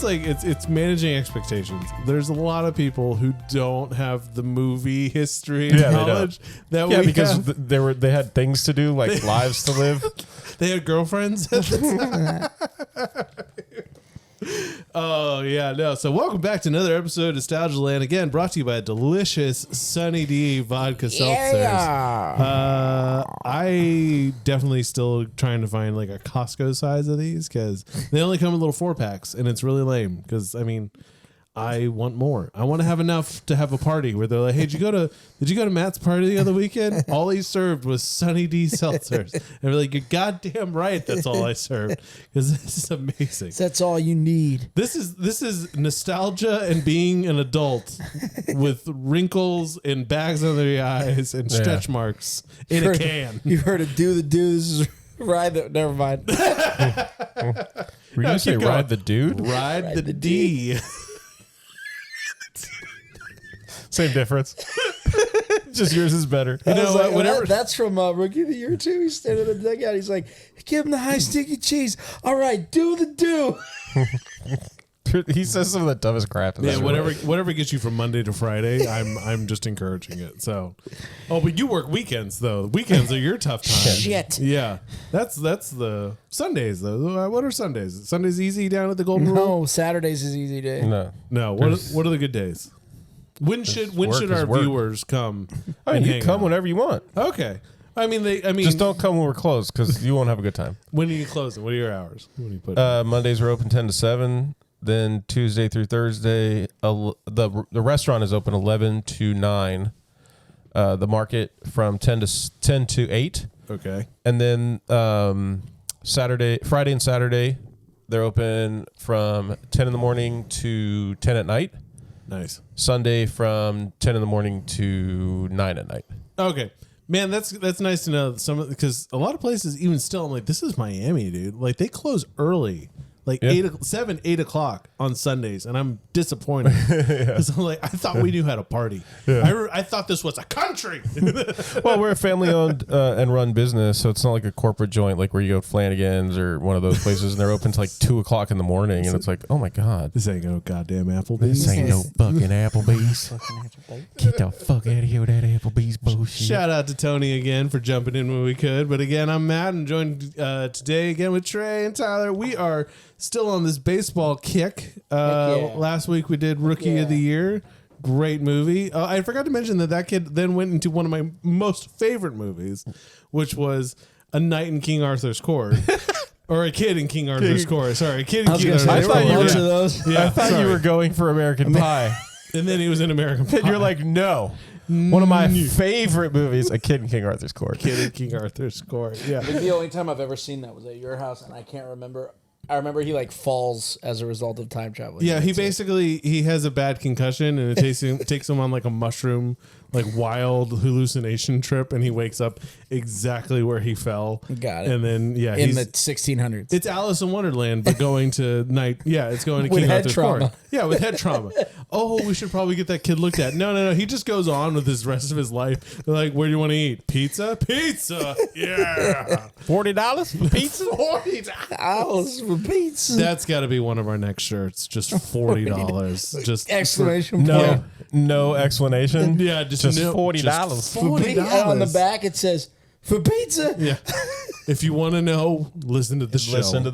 like it's managing expectations. There's a lot of people who don't have the movie history and knowledge that we because have. they had things to do, like lives to live. They had girlfriends. Oh, yeah, no. So welcome back to another episode of Nostalgia Land. Again, brought to you by delicious Sunny D vodka seltzers. I definitely still trying to find like a Costco size of these because they only come in little 4-packs and it's really lame because, I mean, I want more. I want to have enough to have a party where they're like, hey, did you go to Matt's party the other weekend? All he served was Sunny D seltzers. And we're like, you're goddamn right. That's all I served because this is amazing. That's all you need. This is nostalgia and being an adult with wrinkles and bags under the eyes and stretch marks in a can. You've heard of Do the Do. This is Ride the... Never mind. Were you going to say Ride the Dude? Ride the D. Same difference. Just yours is better. You know what? Whatever. That's from Rookie of the Year too. He's standing in the dugout. He's like, "Give him the high sticky cheese." All right, do the do. He says some of the dumbest crap. Yeah, whatever gets you from Monday to Friday, I'm just encouraging it. So, but you work weekends though. Weekends are your tough time. Shit. Yeah, that's the Sundays though. What are Sundays? Sundays easy down at the Golden Rule? No, Saturdays is easy day. No. What are the good days? When should our viewers come? I mean, you come whenever you want. Okay. I mean, just don't come when we're closed because you won't have a good time. When are you closing? What are your hours? What do you put? Mondays are open 10 to 7. Then Tuesday through Thursday, the restaurant is open 11 to 9. The market from 10 to 8. Okay. And then Friday and Saturday, they're open from 10 in the morning to 10 at night. Nice. Sunday from 10 in the morning to 9 at night. Okay. Man, that's nice to know. Because a lot of places, even still, I'm like, this is Miami, dude. Like, they close early. Like 8 o'clock on Sundays, and I'm disappointed because I'm like, I thought we knew how to party. Yeah. I thought this was a country. Well, we're a family-owned and run business, so it's not like a corporate joint like where you go to Flanagan's or one of those places, and they're open to like 2 o'clock in the morning, and it's like, oh my god, this ain't no goddamn Applebee's. This ain't no fucking Applebee's. Get the fuck out of here with that Applebee's bullshit. Shout out to Tony again for jumping in when we could, but again, I'm Matt and joined today again with Trey and Tyler. We are still on this baseball kick. Last week we did Rookie of the Year. Great movie. I forgot to mention that kid then went into one of my most favorite movies, which was A Night in King Arthur's Court. Or A Kid in King Arthur's Court. Sorry, A Kid in King Arthur's Court. I thought you were those. Yeah, I thought you were going for American Pie. And then he was in American Pie. And you're like, no. One of my favorite movies, A Kid in King Arthur's Court. Kid in King Arthur's Court. Yeah. The only time I've ever seen that was at your house, and I can't remember. I remember he like falls as a result of time travel. Yeah, he has a bad concussion, and it takes him on like a mushroom, like wild hallucination trip, and he wakes up exactly where he fell. Got it. And then in the 1600s, it's Alice in Wonderland, but going to night. Yeah, it's going to with King head Arthur's trauma. Court. Yeah, with head trauma. Oh, we should probably get that kid looked at. No. He just goes on with his rest of his life. They're like, where do you want to eat? Pizza. Yeah. $40 for pizza. $40 for pizza. That's got to be one of our next shirts. Just $40. Just exclamation point. No explanation. Yeah, just $40. $40. On the back it says for pizza. Yeah. If you want to know, listen to the show. Listen to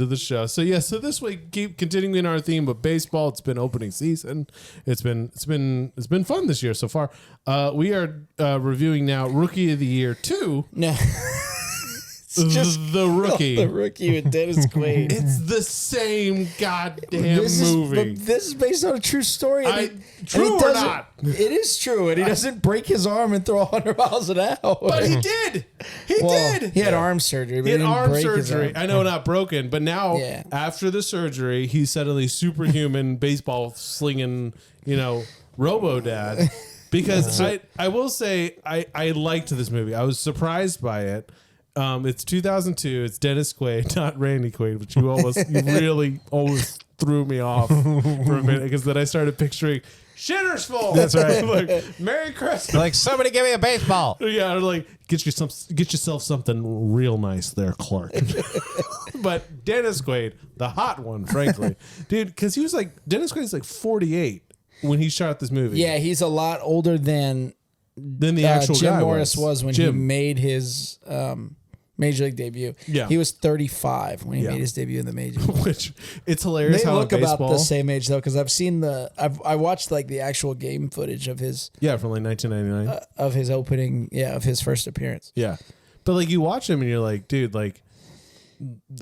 the show. So this week, keep continuing our theme of baseball. It's been opening season. It's been fun this year so far. We are reviewing now Rookie of the Year 2. No. It's just the Rookie. The Rookie with Dennis Quaid. It's the same goddamn movie. This is based on a true story. True or not? It is true, and he doesn't break his arm and throw 100 miles an hour. But he did. He did. He had arm surgery. But he had arm break surgery. I know, not broken, but now after the surgery, he's suddenly superhuman baseball slinging, Robo Dad. Because I will say I liked this movie. I was surprised by it. It's 2002. It's Dennis Quaid, not Randy Quaid, which you really almost threw me off for a minute because then I started picturing Shitter's Full. That's right. Like, Merry Christmas. Like, somebody give me a baseball. Yeah, like get yourself something real nice there, Clark. But Dennis Quaid, the hot one, frankly, dude, because he was like Dennis Quaid's like 48 when he shot this movie. Yeah, he's a lot older than the actual Jim guy Morris was when he Jim. made his Major League debut. Yeah. He was 35 when he Yeah. made his debut in the Major League. Which it's hilarious They how look in baseball, about the same age though, because I've seen I watched like the actual game footage of his from like 1999. of his opening, of his first appearance. Yeah. But like you watch him and you're like, dude, like,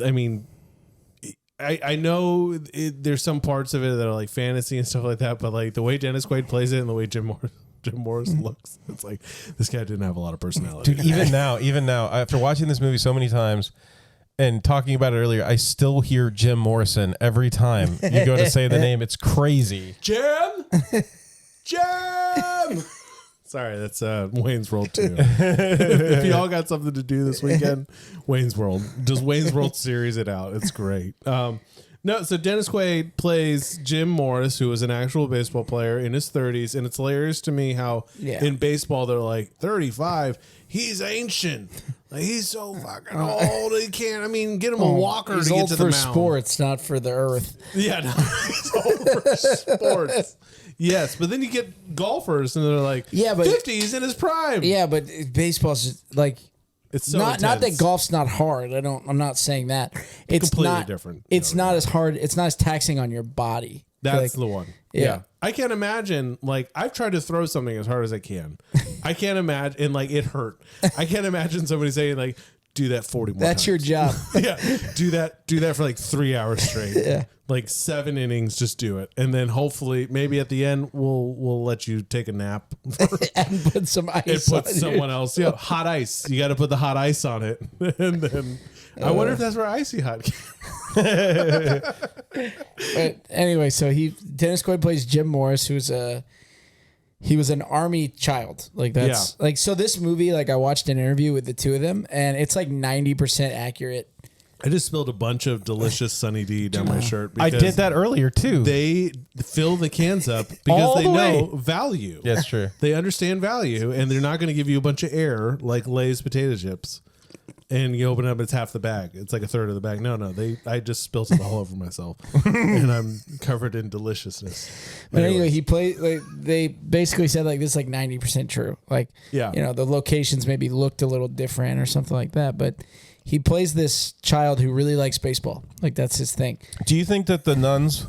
I mean, I know there's some parts of it that are like fantasy and stuff like that, but like the way Dennis Quaid plays it and the way Jim Morris looks, it's like this guy didn't have a lot of personality. Dude, even now, after watching this movie so many times and talking about it earlier, I still hear Jim Morrison every time you go to say the name. It's crazy. Jim! Sorry, that's Wayne's World 2. If y'all got something to do this weekend, Wayne's World. Just Wayne's World series it out. It's great. No, so Dennis Quaid plays Jim Morris, who was an actual baseball player in his 30s, and it's hilarious to me how in baseball they're like 35. He's ancient. Like, he's so fucking old. He can't. I mean, get him a walker He's to get old to the for mound. sports, not for the earth. Yeah, no, he's old for sports. Yes, but then you get golfers, and they're like, Yeah, but 50s in his prime. Yeah, but baseball's just like It's so not that intense. golf's not hard. I'm not saying that. It's Completely not different. It's not as hard. It's not as taxing on your body. That's Like, the one. yeah. I can't imagine, like, I've tried to throw something as hard as I can. I can't imagine, and like, it hurt. I can't imagine somebody saying, like, do that 40 more that's your times. job. Yeah, do that for like 3 hours straight. Yeah. Like 7 innings, just do it. And then hopefully, maybe at the end, we'll let you take a nap. And put some ice It on puts someone else. Yeah, hot ice. You got to put the hot ice on it, and then I wonder if that's where Icy Hot came. But anyway, so Dennis Quaid plays Jim Morris, he was an army child. Like that's like, so this movie, like I watched an interview with the two of them and it's like 90% accurate. I just spilled a bunch of delicious Sunny D down my shirt. I because did that earlier too. They fill the cans up because All they the know way. value. Yeah, it's true. They understand value, and they're not going to give you a bunch of air like Lay's potato chips. And you open it up, it's half the bag. It's like a third of the bag. No, I just spilled it all over myself, and I'm covered in deliciousness. But anyway, he played. Like, they basically said like this is like 90% true. Like, Yeah. you know, the locations maybe looked a little different or something like that. But he plays this child who really likes baseball. Like that's his thing. Do you think that the nuns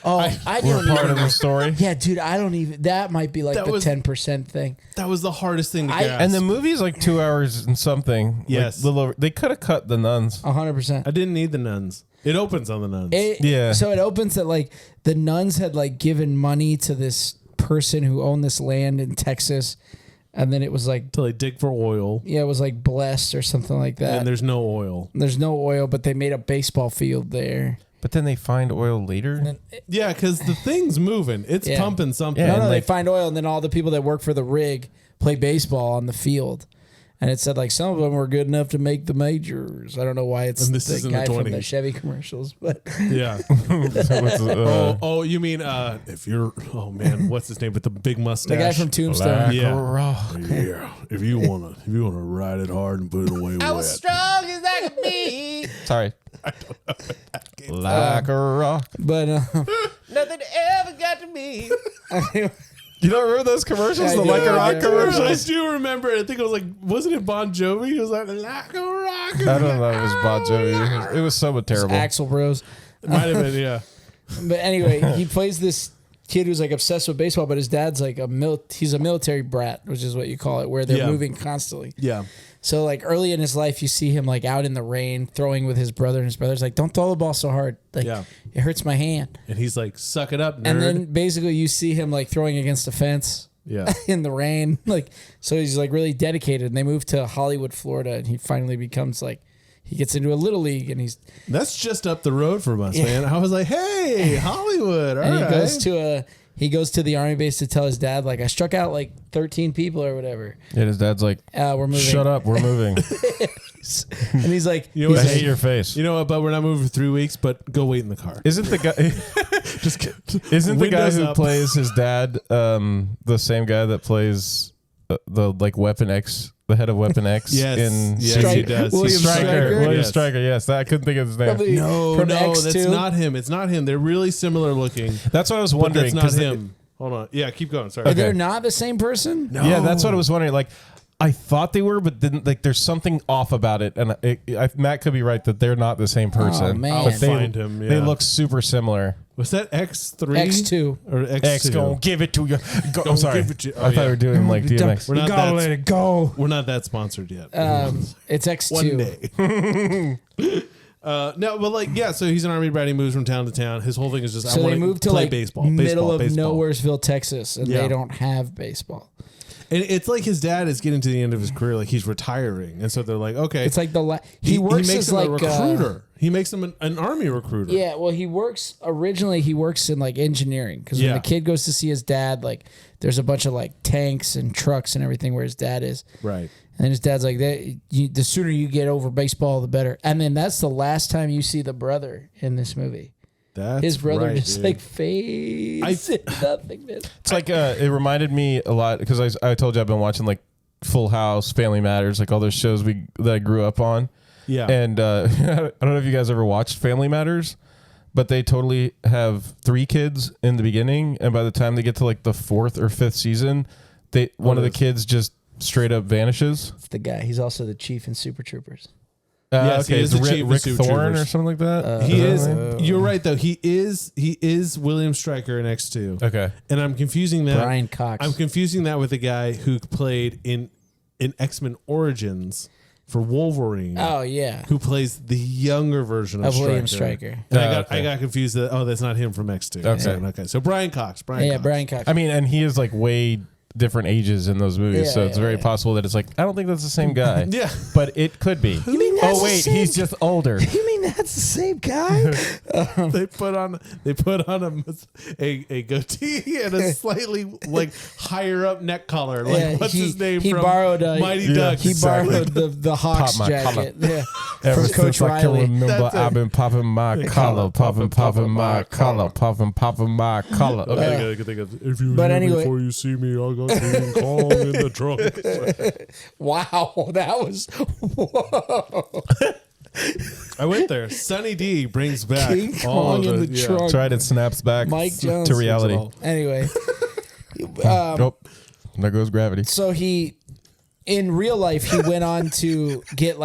Oh, I were don't part even. of the story? Yeah, dude, I don't even. That might be like That the was- 10% thing. that was the hardest thing to I- grasp. And the movie's like 2 hours and something. Yes. Like, little over, they could have cut the nuns. 100%. I didn't need the nuns. It opens on the nuns. Yeah. So it opens that like the nuns had like given money to this person who owned this land in Texas, and then it was like, Till they dig for oil, yeah, it was like blessed or something like that. and there's no oil. There's no oil, but they made a baseball field there. But then they find oil later. Yeah, because the thing's moving. It's Yeah. pumping something. Yeah, No, and they like- find oil, and then all the people that work for the rig play baseball on the field. And it said like some of them were good enough to make the majors. I don't know why it's And this the is in the guy from 20s. the Chevy commercials, but Yeah. Oh, you mean if you're? Oh man, what's his name with the big mustache? the guy from Tombstone. Yeah. Yeah. If you wanna ride it hard and put it away wet. strong as I could be. Sorry. Like a rock. But Nothing ever got to me. You don't remember those commercials? I The do. Like a Rock I commercials? I do remember it. I think it was like, wasn't it Bon Jovi? It was like a rock. I don't know if it was Bon Jovi. It was somewhat terrible. Axel Bros. It might have been, yeah. But anyway, he plays this kid who's like obsessed with baseball, but his dad's like he's a military brat, which is what you call it, where they're Yeah. moving constantly. Yeah. So like early in his life, you see him like out in the rain throwing with his brother, and his brother's like, "Don't throw the ball so hard, like Yeah. it hurts my hand." And he's like, suck it up, nerd. And then basically you see him like throwing against a fence yeah. in the rain, like so he's like really dedicated. And they move to Hollywood, Florida, and he finally becomes like he gets into a little league, and That's just up the road from us, man. I was like, hey, Hollywood. All and right. he goes to the army base to tell his dad like I struck out like 13 people or whatever. And his dad's like, We're moving. shut up, we're moving. And he's like, You know I what? hate your face. You know what, but we're not moving for 3 weeks, but go wait in the car. Isn't the guy Just kidding. isn't the guy Windows who up. plays his dad the same guy that plays the like Weapon X the head of Weapon X. Yes. in Yes, he does. William Stryker. William Yes. Stryker. Yes, I couldn't think of his name. Probably No, from no, X2. that's not him. It's not him. They're really similar looking. That's what I was But wondering. that's not 'cause him. Hold on. Yeah, keep going. Sorry. They're not the same person? No. Yeah, that's what I was wondering. Like, I thought they were, but then like there's something off about it, and Matt could be right that they're not the same person. Oh, man. But I'll they, find him, They yeah. look super similar. Was that X3? X2. Or X2? X gonna give it to you. Go, Gonna I'm sorry. give it to you. I thought we were doing like DMX. We're not gotta that- let it go. We're not that sponsored yet. It's X2. One day. No, but like, yeah, so he's an army brat. He moves from town to town. His whole thing is just, So I want they moved to play like baseball. middle of baseball. Nowheresville, Texas, and Yeah. they don't have baseball. And it's like his dad is getting to the end of his career, like he's retiring, and so they're like, okay, It's like he works makes as him like a recruiter. He makes him an army recruiter. Yeah, well, he works in like engineering because when Yeah. the kid goes to see his dad, like there's a bunch of like tanks and trucks and everything where his dad is, Right. and then his dad's like, the sooner you get over baseball, the better. And then that's the last time you see the brother in this movie. That's His brother right, just dude. like fades into nothingness. It's like it reminded me a lot because I told you I've been watching like Full House, Family Matters, like all those shows that I grew up on. Yeah. And I don't know if you guys ever watched Family Matters, but they totally have 3 kids in the beginning, and by the time they get to like the 4th or 5th season, one of the kids just straight up vanishes. It's the guy. He's also the chief in Super Troopers. Yes, he okay, is it's the chief of Rick Super Thorne Troopers. or something like that. He is. that right? You're right, though. He is William Stryker in X2. Okay. And I'm confusing that. Brian Cox. I'm confusing that with the guy who played in X-Men Origins for Wolverine. Oh yeah, Who plays the younger version of William Stryker. Stryker. And Okay. I got confused that that's not him from X2. Okay. So Brian Cox. Yeah, Cox. Brian Cox. I mean, and he is like way different ages in those movies, Yeah, so it's yeah, very yeah. possible that it's like I don't think that's the same guy. Yeah. But it could be. You mean that's oh the wait, same he's just older. You mean that's the same guy? They put on a goatee and a slightly like higher up neck collar. Like Yeah, what's his name? He from borrowed Mighty yeah, Ducks. He Exactly. borrowed the Hawks Pop my jacket. Yeah. Ever From Coach since I can Riley. remember, That's it. I've been popping my collar, popping my collar, popping my collar. Okay. I can think of, if you But hear anyway- me before you see me, I'll go King Kong in the trunk. Wow, that was whoa. I went there. Sunny D brings back King all Kong of in it. the Yeah. trunk. That's right. It snaps back Mike Jones to reality. all. Anyway, Nope. There goes gravity. so in real life, he went on to get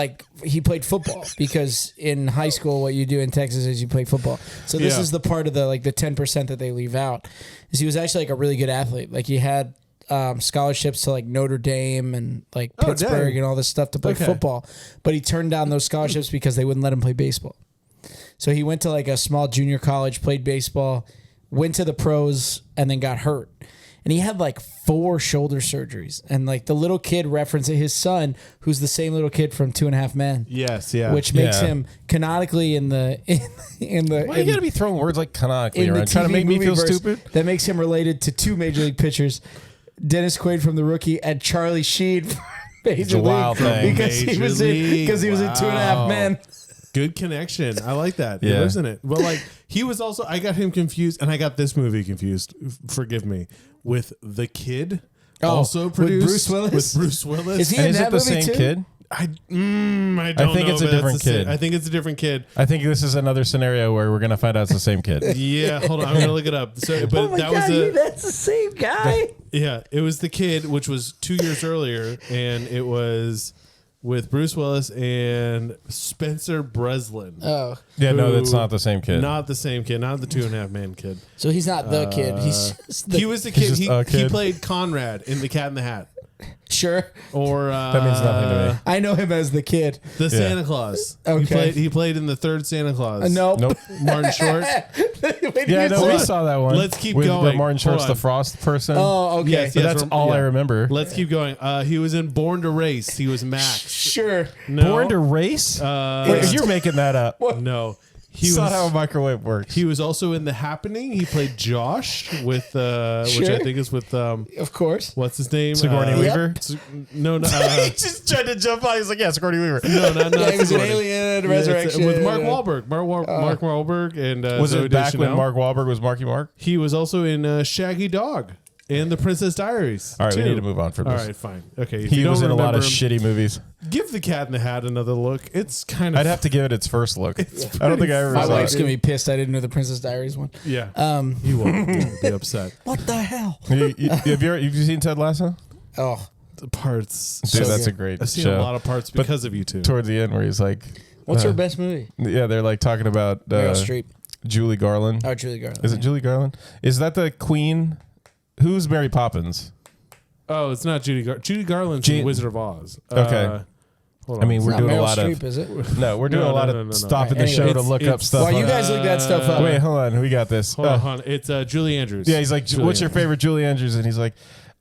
he played football because in high school, what you do in Texas is you play football. So this Yeah. is the part of the 10% that they leave out is he was actually like a really good athlete. Like he had scholarships to like Notre Dame and like Oh, Pittsburgh dang. and all this stuff to play Okay. football, but he turned down those scholarships because they wouldn't let him play baseball. So he went to like a small junior college, played baseball, went to the pros, and then got hurt. And he had like 4 shoulder surgeries. And like the little kid referenced it, his son, who's the same little kid from 2.5 Men, Yes, yeah. which makes Yeah. him canonically in the Why you gotta be throwing words like canonically in the around? Trying to TV make me feel movieverse stupid? That makes him related to 2 major league pitchers, Dennis Quaid from The Rookie and Charlie Sheen from Major a wild League thing. because he Major was in League. because he was in Wow. 2.5 Men. Good connection. I like that. Yeah. He lives in it. But like he was also, I got him confused, and I got this movie confused. Forgive me. With The Kid, Oh, also with produced Bruce Willis? With Bruce Willis. Is he And in is that it the movie same too? kid? I don't I think know, it's a but that's different the same- kid. I think it's a different kid. I think this is another scenario where we're gonna find out it's the same kid. Yeah, hold on. I'm gonna look it up. So, but Oh my that God, was that's the same guy. yeah. It was The Kid, which was 2 years earlier, and it was with Bruce Willis and Spencer Breslin. Oh, Yeah, no, that's Who- not the same kid. Not the same kid. Not the 2.5 Man kid. so he's not the kid. He's just the He was the He's kid. just He, a he kid. played Conrad in The Cat in the Hat. sure. Or That means nothing to me. I know him as the kid. The Yeah. Santa Claus. Okay. He played in the third Santa Claus. Nope. Nope. Martin Short. Yeah, no, Hold we on. saw that one. Let's keep with going. Martin Hold Short's the on. Frost person. Oh, okay. Yes, but yes, that's rem- all I yeah. remember. Let's keep going. He was in Born to Race. He was Max. Sure. No. Born to Race? Wait, you're making that up. No. He That's was, not how a microwave works. he was also in The Happening. He played Josh with, which I Sure. think is with, Of course. what's his name? Sigourney Weaver? No, no. He just tried to jump on. He's like, yeah, Sigourney Weaver. No, not Yeah, he was in Sigourney. Alien Yeah, Resurrection it's, with Mark Wahlberg. Mark Wahlberg and Was Zooey it back when Deschanel. Mark Wahlberg was Marky Mark? He was also in Shaggy Dog. And The Princess Diaries. All right, we too. need to move on from All this. right, fine. Okay. If He you was don't in a lot of remember shitty movies. him, give The Cat in the Hat another look. It's kind of. I'd have to give it its first look. I don't think I ever My saw wife's it. gonna be pissed. I didn't know the Princess Diaries one. Yeah. You won't be upset. What the hell? Have you seen Ted Lasso? Oh, The parts. Dude, that's good. a great I've seen show. a lot of parts because of you two. Towards the end, where he's like, what's her best movie? yeah, they're like talking about Meryl Streep. Julie Garland. Oh, Julie Garland. Is it Julie Garland? Is that the queen? Who's Mary Poppins? Oh, it's not Judy Garland's in Wizard of Oz. Okay. Hold on. I mean, It's we're not doing Meryl a lot Streep, of. is it? No, we're doing No, a lot no, of no. stopping the Anyway, show to look up stuff. While you on- guys look that stuff up. Wait, hold on. We got this. Hold on. It's Julie Andrews. Yeah, he's like, Julie "What's your Andrews. favorite Julie Andrews?" And he's like,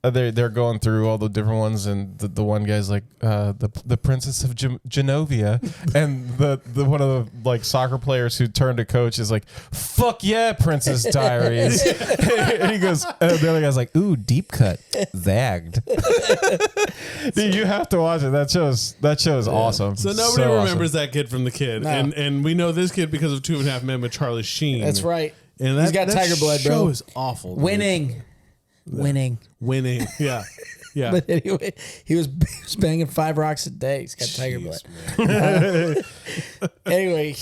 "They're going through all the different ones." And the one guy's like, "The Princess of Genovia," and the one of the like soccer players who turned to coach is like, "Fuck yeah, Princess Diaries," and he goes, and the other guy's like, "Ooh, deep cut, zagged." Dude, you have to watch it. That show is awesome. So nobody awesome. remembers that kid from The Kid, No. and we know this kid because of 2.5 Men with Charlie Sheen. That's right. And He's got tiger blood, bro. Show is awful. dude. Winning. Winning. Yeah. Yeah. But anyway, he was banging 5 rocks a day. He's got tiger blood. Anyway,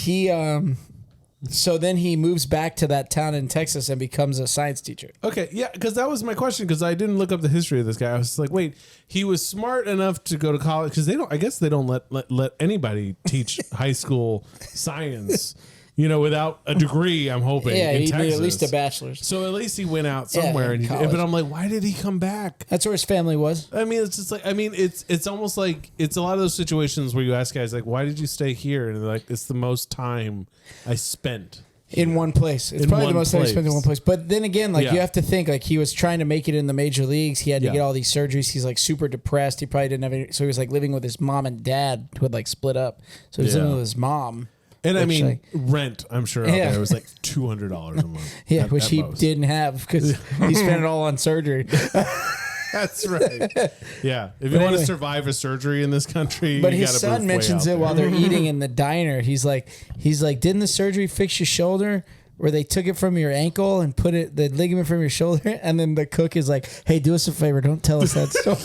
so then he moves back to that town in Texas and becomes a science teacher. Okay, yeah, because that was my question. Because I didn't look up the history of this guy. I was like, wait, he was smart enough to go to college because they don't. I guess they don't let anybody teach high school science, without a degree. I'm hoping. Yeah, in he Texas. needed at least a bachelor's. So at least he went out Yeah, somewhere. in and college. but I'm like, why did he come back? That's where his family was. I mean, it's just like, it's almost like it's a lot of those situations where you ask guys like, why did you stay here? And they're like, it's the most time I spent. In one place. It's In probably the one most time he place. spent in one place. But then again, like Yeah. you have to think, like he was trying to make it in the major leagues. He had to Yeah. get all these surgeries. He's like super depressed. He probably didn't have any. So he was like living with his mom and dad who had like split up. So he was Yeah. living with his mom. And I Which, mean, like- rent, I'm sure out Yeah. there was like $200 a month. Yeah, at- which at he most. didn't have because he spent it all on surgery. That's right. Yeah. If you But want anyway. to survive a surgery in this country, But you his gotta son move way mentions out it while there. they're eating in the diner. He's like, didn't the surgery fix your shoulder? Where they took it from your ankle and put the ligament from your shoulder, and then the cook is like, "Hey, do us a favor, don't tell us that story."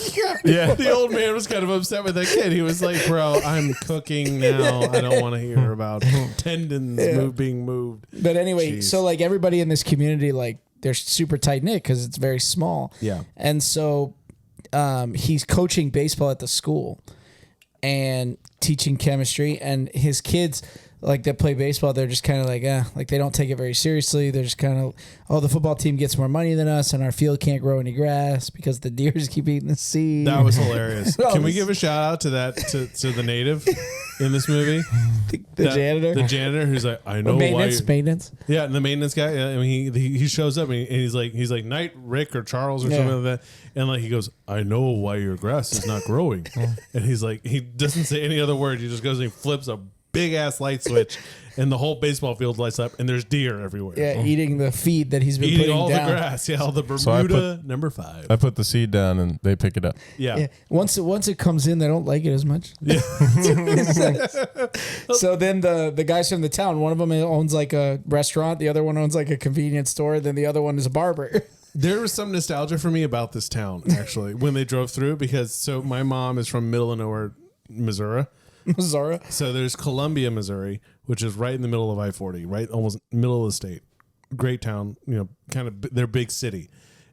Yeah. The old man was kind of upset with that kid. He was like, bro, I'm cooking now. I don't want to hear about tendons being moved. But anyway, Jeez. so like everybody in this community, like they're super tight knit because it's very small. Yeah. And so he's coaching baseball at the school and teaching chemistry, and his kids like that play baseball, they're just kind of like they don't take it very seriously. They're just kind of, the football team gets more money than us, and our field can't grow any grass because the deers keep eating the seed. That was hilarious. Oh, Can we this- give a shout out to that to the native in this movie? the janitor. The janitor who's like, I know why. Maintenance. Yeah, and the maintenance guy. I mean, he shows up and he's like Knight, Rick, or Charles or Yeah. something like that. And like he goes, I know why your grass is not growing. And he's like, he doesn't say any other word. He just goes and he flips a big ass light switch, and the whole baseball field lights up, and there's deer everywhere. Yeah, eating the feed that he's been Eating putting all down. the grass. Yeah, all the Bermuda So I put- number 5. I put the seed down and they pick it up. Yeah. Yeah. Once it comes in, they don't like it as much. Yeah. So then the guys from the town, one of them owns like a restaurant, the other one owns like a convenience store, then the other one is a barber. There was some nostalgia for me about this town, actually, when they drove through, because my mom is from middle of nowhere, Missouri. Zara. So there's Columbia, Missouri, which is right in the middle of I-40, right, almost middle of the state. Great town, kind of their big city.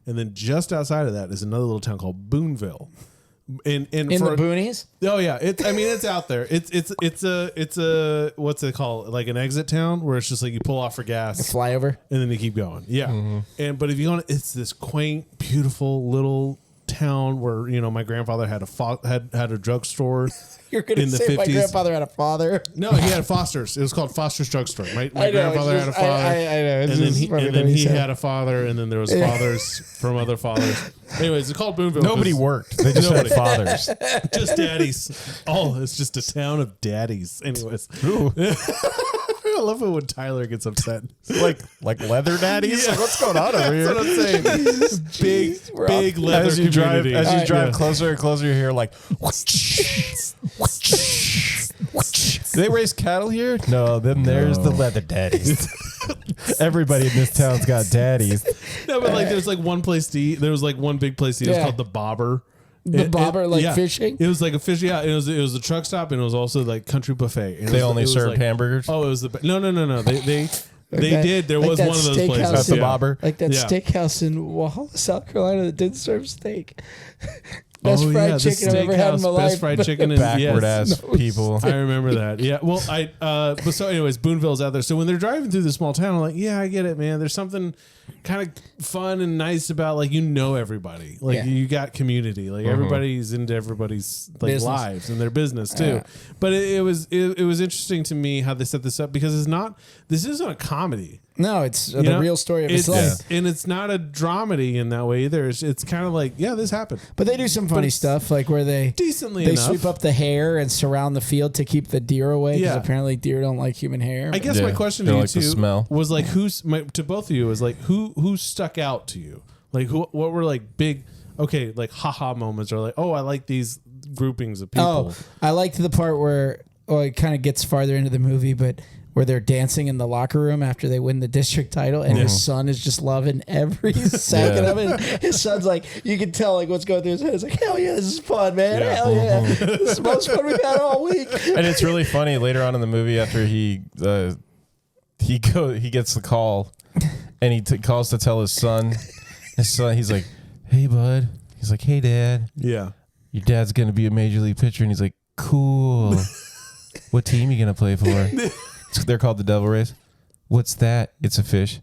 And then just outside of that is another little town called Boonville. In In the boonies? Oh yeah, it's out there. It's a what's it called? Like an exit town where it's just like you pull off for gas Flyover. and then you keep going. Yeah. But if you go on, it's this quaint, beautiful little town where my grandfather had a drugstore. You're going to in the say my 50s. grandfather had a father. No, he had a Foster's. It was called Foster's Drugstore. My I know, grandfather it's had a just- father. I know, it's And then just he, funny and the then way you he said it. had a father, and then there was fathers from other fathers. Anyways, it's called Boonville. Nobody 'cause worked. They just had Nobody. fathers. Just daddies. Oh, it's just a town of daddies. Anyways. I love it when Tyler gets upset. like leather daddies. Yeah. Like, what's going on over here? That's what I'm saying. Big leather As you drive, community. as you drive Yeah. closer and closer, you hear like. Do they raise cattle here? No. Then there's the leather daddies. Everybody in this town's got daddies. No, but like there's like one place to eat. There was like one big place to eat. It was Yeah. called the Bobber. The Bobber, like fishing? It was like a fish. Yeah, it was a truck stop, and it was also like country buffet. And They it was, only it was served like, hamburgers. Oh, it was the no. They that- did. There like was that one of those steakhouse places. That's the in- Bobber. Like that Yeah. steakhouse in Walhalla, South Carolina that didn't serve steak. Best Oh, fried yeah, the chicken I've ever had in my steakhouse, life. Best fried chicken and Backward yes. ass people. I remember that. Yeah. Well, but so anyways, Boonville's out there. So when they're driving through the small town, I'm like, yeah, I get it, man. There's something kind of fun and nice about like everybody. Like Yeah. you got community. Like everybody's into everybody's like Business. lives and their business too. Yeah. But it was interesting to me how they set this up because this isn't a comedy. No, it's You the know? real story of his life. And it's not a dramedy in that way either. It's kind of like, yeah, this happened. But they do some funny it's stuff, like where they Decently they enough. sweep up the hair and surround the field to keep the deer away. Because Yeah. apparently deer don't like human hair. I guess Yeah, my question they to you like the too smell. was like to both of you was like who stuck out to you? Like what were like big like haha moments or like, oh, I like these groupings of people. Oh, I liked the part where it kind of gets farther into the movie, but where they're dancing in the locker room after they win the district title, and his son is just loving every second of it. His son's like, you can tell like what's going through his head. It's like, hell yeah, this is fun, man. Yeah. Hell yeah, this is the most fun we've had all week. And it's really funny later on in the movie after he gets the call and he calls to tell his son. His son, he's like, "Hey, bud." He's like, "Hey, Dad. Yeah. Your dad's gonna be a major league pitcher." And he's like, "Cool. What team you gonna play for?" They're called the Devil Rays. What's that? It's a fish.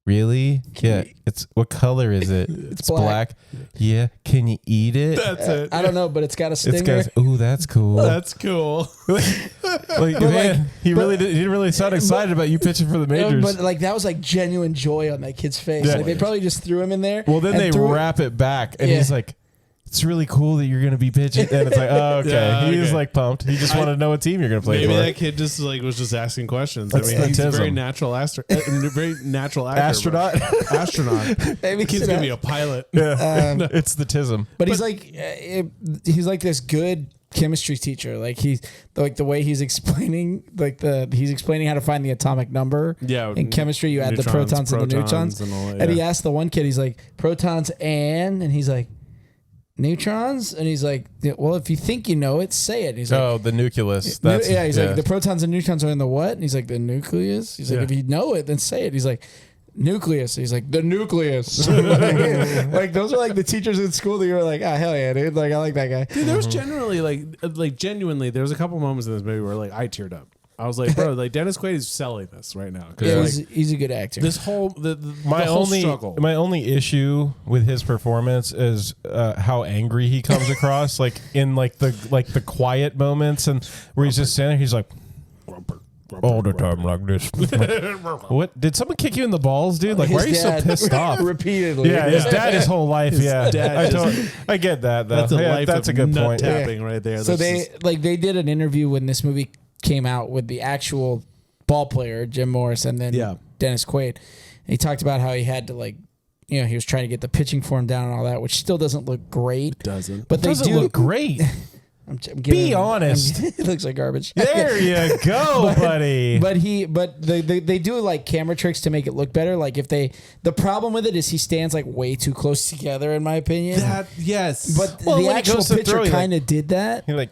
Really? Yeah. It's what color is it? It's black. Yeah. Can you eat it? That's it. I don't know, but it's got a stinger. It's got. Ooh, that's cool. That's cool. Like, man, he didn't really sound excited about you pitching for the majors. But like that was like genuine joy on that kid's face. Yeah. Like they probably just threw him in there. Well, then and they threw- wrap it back, and Yeah. he's like, "It's really cool that you're going to be pitching." And it's like, "Oh, okay." Yeah, He was okay. like pumped. He just wanted to know what team you're going to play Maybe for. that kid just like was just asking questions. That's I mean, he's a very autism. natural very natural actor, Astronaut. bro. Astronaut. Maybe Kid's it's gonna an- be a pilot. It's the tism. But he's like he's like this good chemistry teacher. Like he's like the way he's explaining he's explaining how to find the atomic number. Yeah, In chemistry, you add the neutrons, protons and the neutrons. and all that, And he yeah. asked the one kid, he's like, protons and he's like, neutrons? And he's like, well, if you think you know it, say it. And he's like, Oh, the nucleus. Nu- That's, yeah, he's like, the protons and neutrons are in the what? And he's like, the nucleus. He's like, Yeah. if you know it, then say it. He's like, nucleus. He's like, the nucleus. like those are like the teachers in school that you're like, ah, hell yeah, dude. Like I like that guy. Dude, there was generally like genuinely, there was a couple moments in this movie where like I teared up. I was like, bro, like Dennis Quaid is selling this right now. 'Cause, Yeah, like, he's a good actor. this whole the my whole only struggle. my only issue with his performance is how angry he comes across, like in the quiet moments, and where he's just standing there, he's like all the time like this. What did someone kick you in the balls, dude? Like, why are you so pissed off? Repeatedly. Yeah, his dad his whole life. Yeah, dad I get that. Though. that's a Yeah, life that's of a good nut point. tapping right there. So That's they did an interview when this movie came out with the actual ball player Jim Morris and then Yeah. Dennis Quaid. And he talked about how he had to he was trying to get the pitching form down and all that, which still doesn't look great. doesn't. But they Doesn't do look great. I'm giving Be him- honest. it looks like garbage. There you go, buddy. But they do like camera tricks to make it look better. Like the problem with it is he stands like way too close together, in my opinion. yes. But Well, the when he actual goes to pitcher throw, he, like- kind of did that. You're like,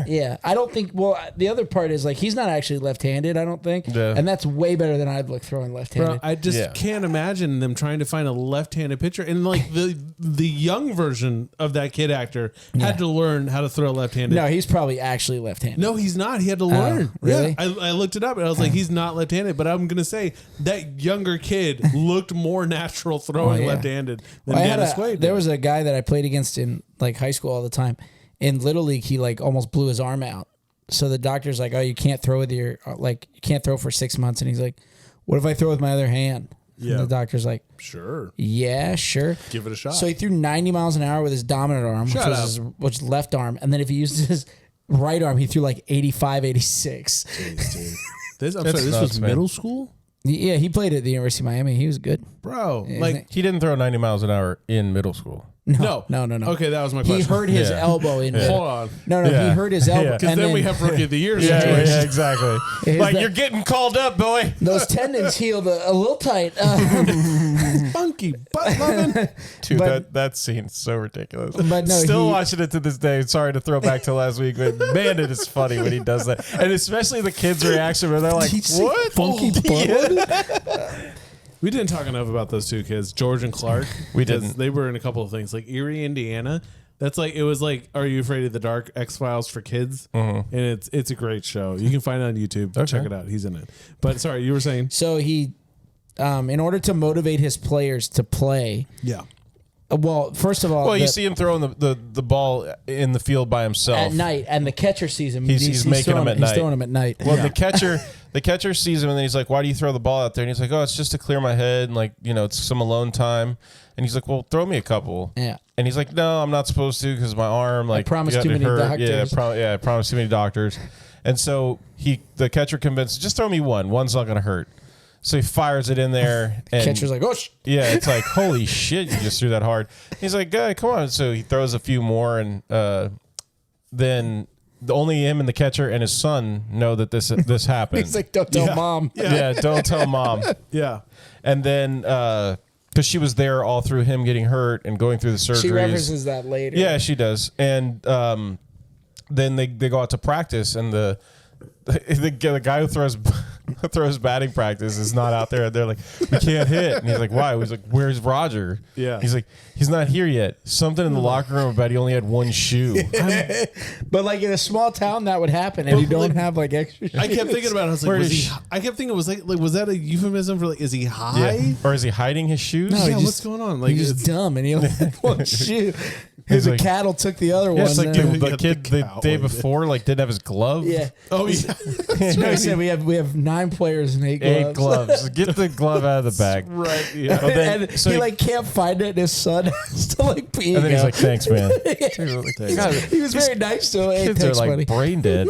Yeah, I don't think. Well, the other part is like he's not actually left-handed. I don't think, Yeah. and that's way better than I'd look throwing left-handed. Bro, I just Yeah. can't imagine them trying to find a left-handed pitcher. And like the young version of that kid actor had to learn how to throw left-handed. no, he's probably actually left-handed. No, he's not. He had to learn. really? Yeah, I looked it up and I was like, he's not left-handed. But I'm gonna say that younger kid looked more natural throwing Oh, yeah. left-handed than Well, Dennis Quaid. there did. was a guy that I played against in like high school all the time. In Little League, he like almost blew his arm out. So the doctor's like, "Oh, you can't throw with your you can't throw for 6 months." And he's like, "What if I throw with my other hand?" Yeah. And the doctor's like, Sure, "Yeah, sure." give it a shot. So he threw 90 miles an hour with his dominant arm, Shut which up. was his left arm, and then if he used his right arm, he threw like 85, 86. Jeez, dude. This That's was nuts, man. middle school, Yeah, he played at the University of Miami. He was good. bro. Yeah, Like he didn't throw 90 miles an hour in middle school. No. Okay, that was my He question. hurt his Yeah. elbow in it. Hold on. No, he Yeah. hurt his elbow. Yeah. Because And then we have Rookie of the Year situation. Yeah, exactly. Like, that- you're getting called up, boy. those tendons healed a little tight. Funky butt loving. Dude, But- that scene's so ridiculous. But no, Still he- watching it to this day. Sorry to throw back to last week, but man, it is funny when he does that. And especially the kids' reaction where they're like, Did you say what? funky butt? We didn't talk enough about those two kids, George and Clark. We 'cause didn't. They were in a couple of things, like Erie, Indiana. That's like it was like Are You Afraid of the Dark? X-Files for kids, and it's a great show. You can find it on YouTube. Okay. Check it out. He's in it. But sorry, you were saying? So he, in order to motivate his players to play, Yeah. well, first of all, Well, you see him throwing the ball in the field by himself. at night, and the catcher sees him. He's making throwing, them at he's night. throwing them at night. Well, the catcher sees him and then he's like, "Why do you throw the ball out there?" And he's like, "Oh, it's just to clear my head and like it's some alone time." And he's like, "Well, throw me a couple." Yeah. And he's like, "No, I'm not supposed to because my arm like promised got too many hurt." doctors. I promised too many doctors. And so the catcher convinced, "Just throw me one. One's not going to hurt." So he fires it in there. And Catcher's like, oh, yeah, it's like, holy shit, you just threw that hard. He's like, "Guy, come on." So he throws a few more, and then only him and the catcher and his son know that this happened. he's like, don't tell Yeah. mom. yeah, don't tell mom. Yeah. And then because she was there all through him getting hurt and going through the surgeries. She references that later. Yeah, she does. And then they go out to practice, and the guy who throws batting practice is not out there. They're like, "We can't hit." And he's like, "Why?" He's like, "Where's Roger?" Yeah. He's like, "He's not here yet." Something in the locker room about he only had one shoe. But like in a small town, that would happen, and you don't like, have like extra. I kept thinking about it. I was like, Where was is he, I kept thinking it was like was that a euphemism for like, is he high? Yeah. Or is he hiding his shoes? No, he Yeah, just- what's going on? Like, He's it's- just dumb, and he only had one shoe. He's The like- cattle took the other Yeah, one. it's like and- the got kid the the cow. day before didn't have his glove. yeah. oh yeah. No, he said we have 9 players and 8 gloves. 8 gloves. Get the glove out of the bag. Right. Yeah. Well, then- and so he he- like can't find it, and his son has to like pee. And then he's like, "Thanks, man." he was very nice to him. Hey, Kids are thanks, like buddy. brain dead.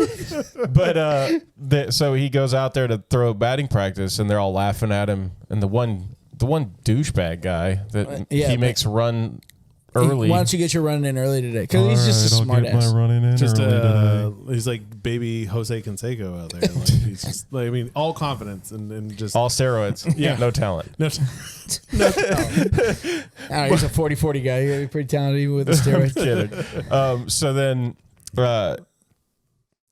But so he goes out there to throw batting practice, and they're all laughing at him. And the one douchebag guy that yeah, he but- makes run early. Why don't you get your running in early today? Because he's just a smart ass. running in Just early today. he's like baby Jose Canseco out there. Like, he's just like, I mean, all confidence and just All steroids. Yeah. No talent. no, no, I don't know, he's a 40-40 guy. He's pretty talented even with the steroids. Kidding. So then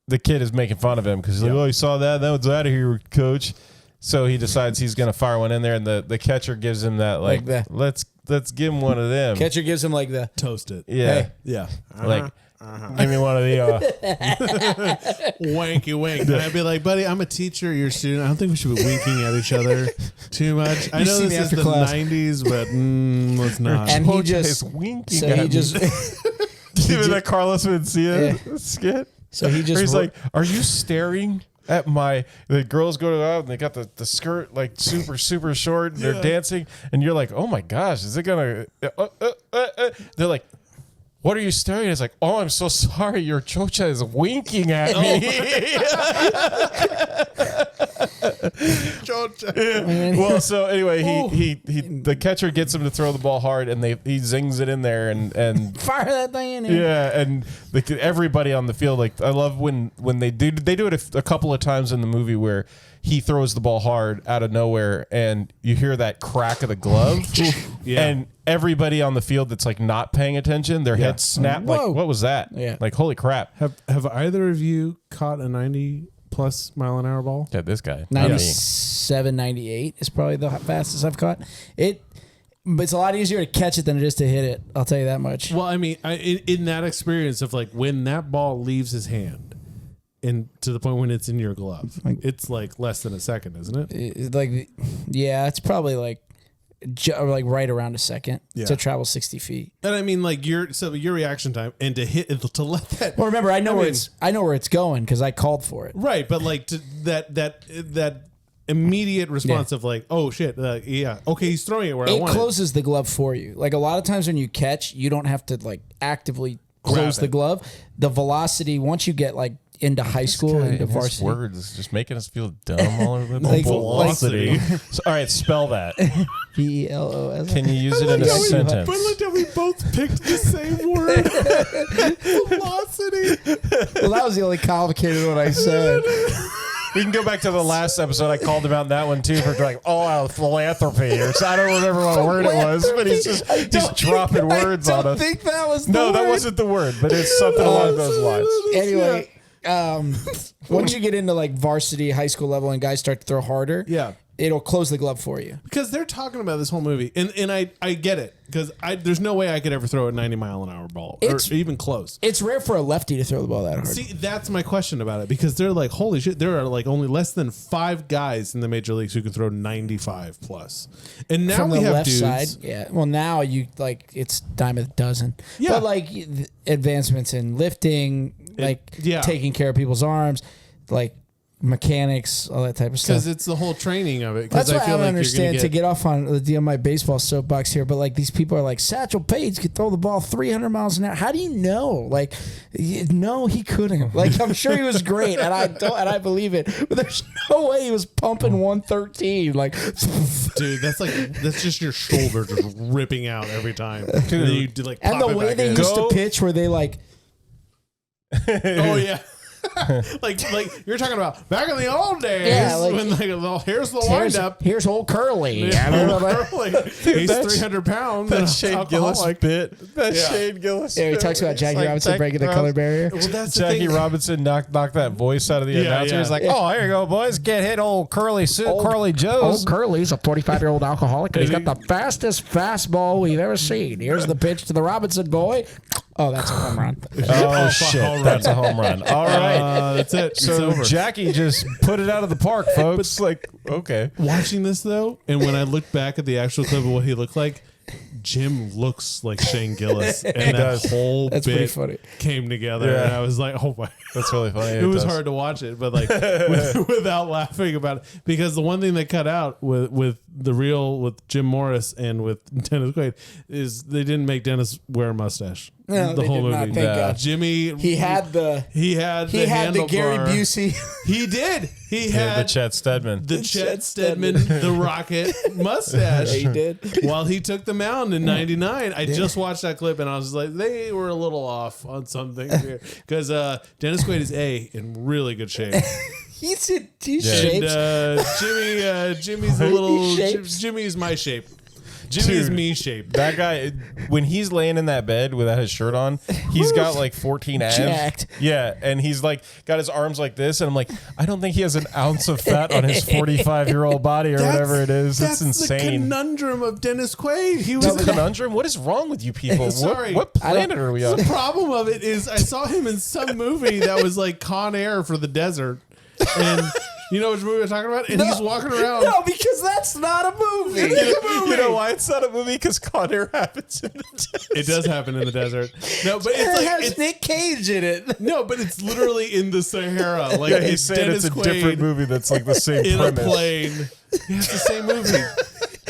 the kid is making fun of him because he's like, "Oh, you saw that? That one's out of here, coach." So he decides he's going to fire one in there, and the catcher gives him that like that. let's give him one of them. Catcher gives him like the toast it. Yeah. Hey. Yeah. Like, give me one of the. Wanky wink. And I'd be like, buddy, I'm a teacher, you're a student. I don't think we should be winking at each other too much. I You know see this me is after the class. 90s, but let's not. And he Coach just is winking so at he me. just Even that Carlos Mencia Yeah. skit. so he Where just he's like, "Are you staring at my?" The girls go out and they got the skirt like super short. And they're dancing, and you're like, "Oh my gosh, is it gonna?" They're like, "What are you staring at?" It's like, "Oh, I'm so sorry. Your chocha is winking at me." Well, so anyway, he the catcher gets him to throw the ball hard, and he zings it in there, and fire that thing in here. yeah, and everybody on the field, like, I love when they do it a couple of times in the movie where he throws the ball hard out of nowhere, and you hear that crack of the glove, Yeah. and everybody on the field that's like not paying attention, their heads snap. Whoa. Like, what was that? Yeah. Like, holy crap! Have either of you caught a 90+ mile an hour ball? Yeah, this guy. 97, 98 is probably the fastest I've caught. But it's a lot easier to catch it than it is to hit it. I'll tell you that much. Well, I mean, in that experience of like when that ball leaves his hand and to the point when it's in your glove, it's like less than a second, isn't it? It's like, yeah, it's probably like right around a second Yeah. to travel 60 feet. And I mean, like your reaction time and to let that Well, remember, I know mean- where it's going because I called for it. right, but like to that immediate response of like, oh shit, yeah, okay, he's throwing it where I It want closes the glove for you. Like a lot of times when you catch, you don't have to like actively close Grab the it. glove. The velocity, once you get like into high school, into varsity. Words is just making us feel dumb all over the Like- velocity. So, all right, spell that. VELOS. Can you use it in a sentence? But look at we both picked the same word. Velocity. Well, that was the only complicated one I said. We can go back to the last episode. I called him out in that one too for like philanthropy or so. I don't remember what word it was, but he's just dropping words on I us. think that was the No, word. that wasn't the word, but it's something along those lines. Anyway, once you get into like varsity, high school level, and guys start to throw harder, Yeah. it'll close the glove for you. Because they're talking about this whole movie, and I get it, because there's no way I could ever throw a 90-mile-an-hour ball, or It's- even close. It's rare for a lefty to throw the ball that hard. See, that's my question about it, because they're like, holy shit, there are like only less than 5 guys in the major leagues who can throw 95 plus. And now From we the have left dudes. side, yeah. Well, now you like it's dime a dozen. Yeah. But like advancements in lifting, like yeah. taking care of people's arms, like mechanics, all that type of stuff. Because it's the whole training of it. That's Because why I feel I don't like understand you're to gonna get off on the deal my baseball soapbox here, but like these people are like Satchel Paige could throw the ball 300 miles an hour. How do you know? Like, no, he couldn't. Like, I'm sure he was great, and I believe it, but there's no way he was pumping 113. Like, dude, that's just your shoulder just ripping out every time. And then you do like and pop the it way back they in. used to pitch, where they like. Oh yeah. like you're talking about back in the old days, Yeah, like- when here's the Here's, windup. here's old Curly. He's that's- 300 pounds. That and Shane Gillis alcoholic. bit. That Yeah. Shane Gillis. Yeah, he bit. talks about It's Jackie like Robinson breaking the color barrier. Well, that's the Jackie thing. Robinson knocked that voice out of the Yeah, announcer. yeah. He's like, "Oh, here you go, boys. Get hit, old Curly Joe's." Old Curly's a 45-year-old alcoholic, and he's got the fastest fastball we've ever seen. Here's the pitch to the Robinson boy. Oh, that's a home run. Oh shit, that's a home run. All right, That's it. It's so over. Jackie just put it out of the park, folks. Like, okay, Watching this though, and when I look back at the actual clip of what he looked like, Jim looks like Shane Gillis, and that does. whole That's pretty bit funny. came together, Yeah. and I was like, "Oh my!" that's really funny. It was hard to watch it, but like without laughing about it, because the one thing they cut out with Jim Morris and with Dennis Quaid is they didn't make Dennis wear a mustache. No, the they whole did movie. not, thank God. Jimmy, He had the the Gary handlebar. Busey. He did. He Yeah, the had Chet Stedman. the Chet Stedman, the Rocket mustache. He did. While he took the mound in '99, I just watched that clip and I was like, they were a little off on something here because Dennis Quaid is in really good shape. He's in And shapes. Jimmy's a little. shapes? Jimmy's my shape. Jimmy's Dude. me shape. That guy, when he's laying in that bed without his shirt on, he's got like 14 abs. Jacked. Yeah, and he's like got his arms like this, and I'm like, I don't think he has an ounce of fat on his 45-year-old body or whatever it is. That's the insane. conundrum of Dennis Quaid. He It's was a conundrum. What is wrong with you people? Sorry. What planet are we on? The problem of it is I saw him in some movie that was like Con Air for the desert. And you know which movie I'm talking about? And he's walking around. No, because that's not a movie. You know why it's not a movie? Because Con Air happens in the desert. It does happen in the desert. No, but It it's like has it's, Nick Cage in it. no, but it's literally in the Sahara. Like Yeah, he's it's saying Dennis it's a Quaid different movie that's like the same in premise. a plane. Yeah, it's the same movie.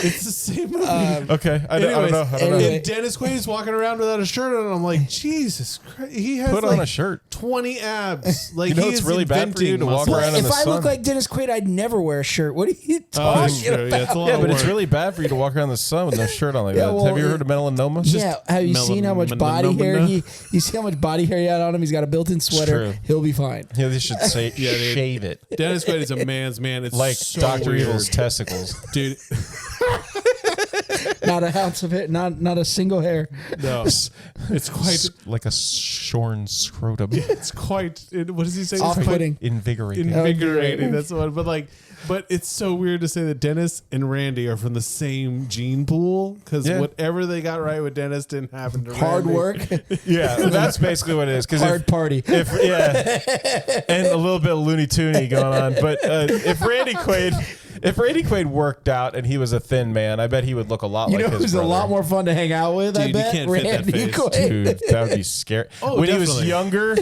It's the same movie. Okay, I don't Anyways, know. I don't know. anyway. And Dennis Quaid's walking around without a shirt on. And I'm like, Jesus Christ. He has Put like on a shirt. 20 abs. Like You know he it's is really bad for you inventing to walk muscle. around in If the I look sun. like Dennis Quaid, I'd never wear a shirt. What are you Oh, that's talking true. about? Yeah, it's a lot Yeah, of but it's work. really bad for you to walk around in the sun with no shirt on like Yeah, that. well, Have you heard of melanoma? Yeah, have you seen how much body hair melanoma. you see how much body hair he had on him? He's got a built-in sweater. true. He'll be fine. Yeah, they should say Yeah, dude. shave it. Dennis Quaid is a man's man. It's Like so Dr. weird. Evil's testicles. Dude, Not a ounce of it. Not a single hair. no. It's quite, Like a shorn scrotum. it's quite, what does he say? It's quite Off-putting. Invigorating. invigorating. That's the one. But it's so weird to say that Dennis and Randy are from the same gene pool because Yeah. whatever they got right with Dennis didn't happen to Hard Randy. work, Yeah, that's basically what it is. Because hard party. if and a little bit of Looney Tooney going on. But if Randy Quaid, if Randy Quaid worked out and he was a thin man, I bet he would look a lot like his who's brother. a lot more fun to hang out with. Dude, I you bet can't fit that Randy face. Quaid. Dude, that would be scary. Oh, when he was definitely. younger,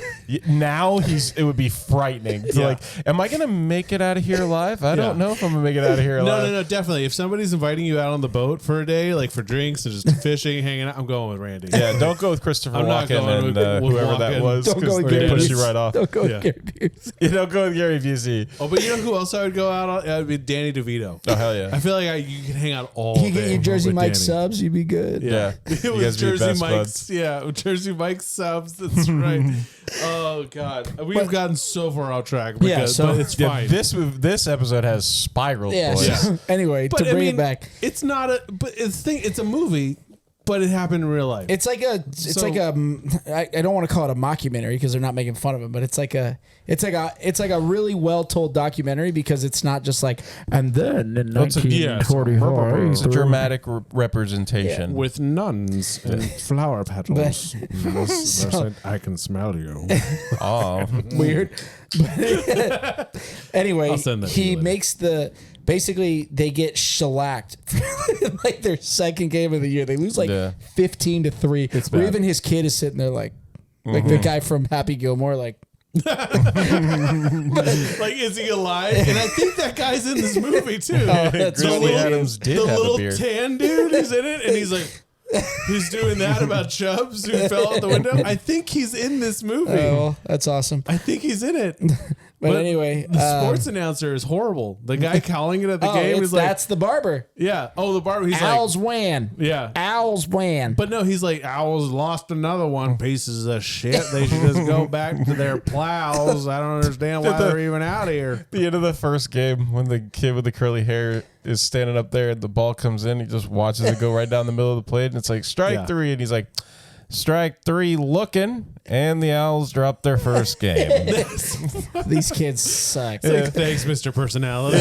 now it would be frightening. To Yeah. like, am I gonna make it out of here alive? I don't know if I'm gonna make it out of here alive. No, definitely. If somebody's inviting you out on the boat for a day, like for drinks and just fishing, hanging out, I'm going with Randy. Yeah, don't go with Christopher I'm not Walken going and with whoever that Walken. was. Don't go 'cause with they Gary push Busey. you right off. Don't go Yeah. with Gary Busey. You don't go with Gary Busey. Oh, but you know who else I would go out on? It would be Danny DeVito. Oh hell yeah. I feel like you can hang out all You day. get your Jersey with Mike Danny. subs, you'd be good. Yeah. It You was guys be Jersey best Mike's. buds. Yeah, Jersey Mike's subs. That's right. Oh God, we've gotten so far off track. Because, Yeah, so- but it's Yeah, fine. this episode has spiraled. Yeah. boys. so- anyway, but to I bring mean, it back, it's not a. But it's a movie, but it happened in real life. it's like a, I don't want to call it a mockumentary because they're not making fun of him, but it's like a really well told documentary because it's not just like, and then in It's a- 1944, It's a dramatic representation. with nuns and flower petals. So- I can smell you. Oh, weird. But anyway, I'll send that to you he later. makes basically they get shellacked in like their second game of the year. They lose like Yeah. 15-3. It's Where bad. even his kid is sitting there like the guy from Happy Gilmore, like Like, is he alive? And I think that guy's in this movie too. that's Grizzly funny. Adams did the have a little beard. tan dude is in it, and he's like, he's doing that about Chubbs who fell out the window. I think he's in this movie. Oh, that's awesome. I think he's in it. But anyway, the sports announcer is horrible. The guy calling it at the game is like, that's the barber. yeah. Oh, the barber. He's Owls like, win. yeah. Owls win. But no, he's like, Owls lost another one. Pieces of shit. They should just go back to their plows. I don't understand why they're even out here. The end of the first game, when the kid with the curly hair is standing up there and the ball comes in, he just watches it go right down the middle of the plate, and it's like strike Yeah. 3, and he's like, strike 3 looking, and the Owls dropped their first game. These kids suck. It's like, thanks, Mr. Personality.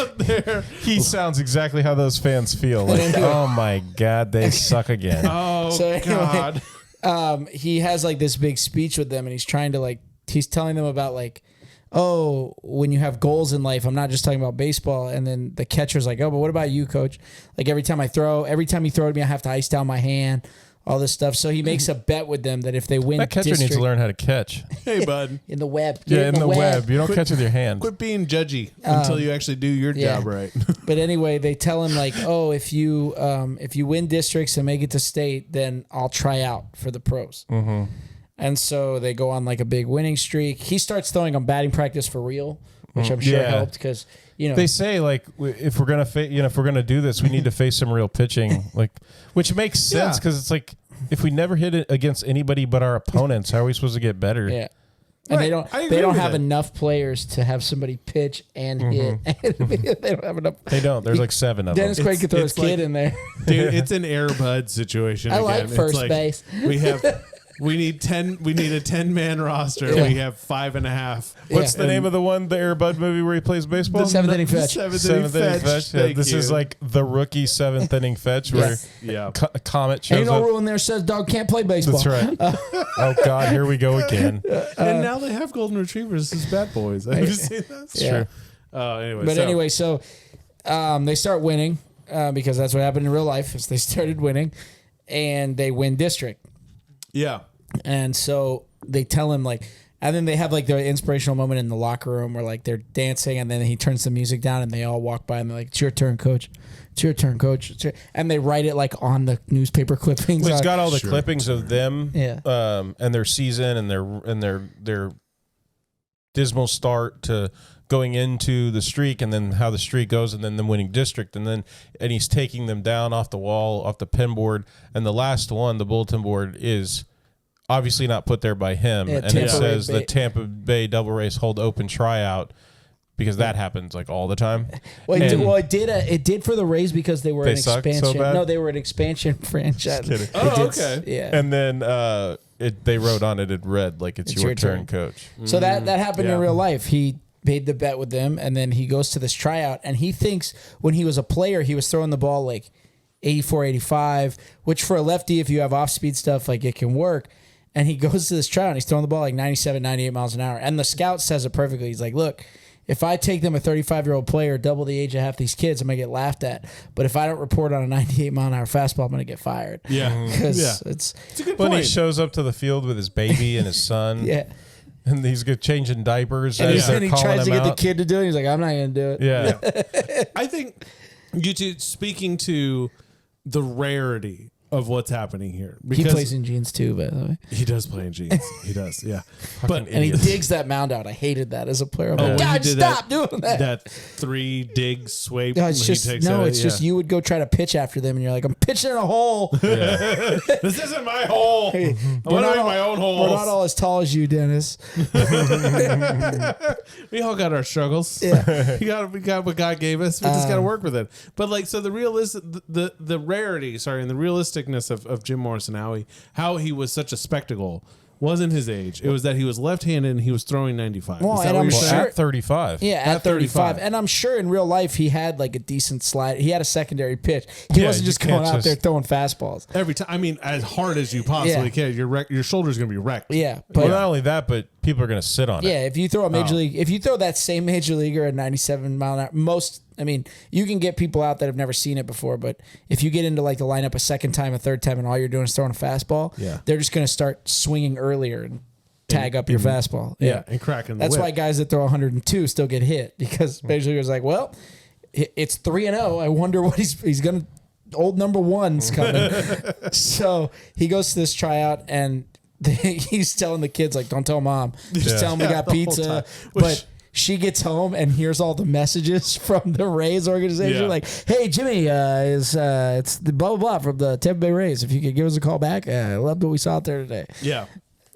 Up there. He sounds exactly how those fans feel. Like, oh my God, they suck again. Oh, So anyway, God. he has like this big speech with them, and he's trying to he's telling them about like, oh, when you have goals in life, I'm not just talking about baseball. And then the catcher's like, oh, but what about you, coach? Like every time you throw to me, I have to ice down my hand, all this stuff. So he makes a bet with them that if they win That catcher needs district to learn how to catch. Hey, bud. in the web, Yeah, in the web. You don't catch with your hand. Quit being judgy until you actually do your yeah. job right. But anyway, they tell him like, oh, if you win districts and make it to state, then I'll try out for the pros. Mm-hmm. And so they go on like a big winning streak. He starts throwing on batting practice for real, which I'm sure Yeah. helped because They say like if we're gonna if we're gonna do this, we need to face some real pitching, like which makes sense Yeah. because it's like if we never hit it against anybody but our opponents, how are we supposed to get better? yeah. And Right. I agree they don't with have it. enough players to have somebody pitch and hit. They don't have enough. They don't. There's like 7 of Dennis them. Quaid could throw it's his kid like- in there. Dude, it's an Air Bud situation. I again. like It's first base. We need a 10-man roster. Yeah. We have 5.5. What's Yeah. the name of the one, the Air Bud movie where he plays baseball? The seventh inning fetch. Seventh inning fetch. Yeah, Thank this is you. like the rookie 7th inning fetch where Yeah. Comet shows Ain't no up. rule in there says dog can't play baseball. That's right. Oh God, here we go again. And now they have golden retrievers as bad boys. Have you seen that? Yeah. Sure. Anyway. But so- anyway, so they start winning because that's what happened in real life. Is they started winning, and they win district, Yeah. and so they tell him like, and then they have like their inspirational moment in the locker room where like they're dancing, and then he turns the music down, and they all walk by, and they're like, "It's your turn, coach. It's your turn, coach." And they write it like on the newspaper clippings. Well, it's got all the Sure. clippings of them, Yeah. and their season and their dismal start to going into the streak, and then how the streak goes, and then them winning district, and he's taking them down off the wall, off the pin board, and the last one, the bulletin board, is obviously not put there by him, Yeah, and it Tampa says Bay- the Tampa Bay Double Race hold open tryout. Because that happens like all the time. Well, And- it did for the Rays because they were They an suck so expansion. bad? No, they were an expansion franchise. kidding. It Oh, did- okay. Yeah. And then they wrote on it in red, like it's your turn, coach. So that happened in yeah. real life. He made the bet with them, and then he goes to this tryout, and he thinks when he was a player, he was throwing the ball like 84, 85, which for a lefty, if you have off-speed stuff, like it can work. And he goes to this tryout, and he's throwing the ball like 97, 98 miles an hour. And the scout says it perfectly. He's like, look, if I take them a 35-year-old player, double the age of half these kids, I'm gonna get laughed at. But if I don't report on a 98-mile-an-hour fastball, I'm gonna get fired. Yeah. Because it's a good When he point. shows up to the field with his baby and his son, yeah. and he's good changing diapers, And, as they're he calling tries to him get the out. kid to do it. He's like, I'm not gonna do it. Yeah. I think you two speaking to the rarity of what's happening here. He plays in jeans too, by the way. He does play in jeans. He does, yeah. But And he digs that mound out. I hated that as a player. I'm when like, he God, did stop doing that. that 3 dig swipe. No, it's when just he takes it's it, just you would go try to pitch after them, and you're like, I'm pitching in a hole. This isn't my hole. I want to make my own We're not holes. all as tall as you, Dennis. We all got our struggles. Yeah. we got what God gave us. We just got to work with it. But like, so the rarity, and the realisticness of Jim Morrison, how he was such a spectacle wasn't his age. It was that he was left-handed and he was throwing 95. Well, Is that and what I'm you're sure- saying? At 35. Yeah, at 35. 35. And I'm sure in real life he had like a decent slide. He had a secondary pitch. He Yeah, wasn't you just going can't out there just- throwing fastballs. Every time, I mean, as hard as you possibly Yeah. can, your shoulder's gonna be wrecked. Yeah, but Well, not only that, but people are going to sit on it. yeah, if you throw a major league, if you throw that same major leaguer at 97 mile an hour, you can get people out that have never seen it before, but if you get into like the lineup a second time, a third time, and all you're doing is throwing a fastball, Yeah. they're just going to start swinging earlier and tag up your fastball. Yeah, and cracking the That's whip. why guys that throw 102 still get hit because major leaguer's like, well, it's 3-0. I wonder what he's going to. Old number one's coming. So he goes to this tryout and he's telling the kids like, don't tell mom. Just tell them we got the whole pizza. time. But she gets home and hears all the messages from the Rays organization. Yeah. Like, hey, Jimmy, it's the blah, blah, blah from the Tampa Bay Rays. If you could give us a call back, I loved what we saw out there today. Yeah.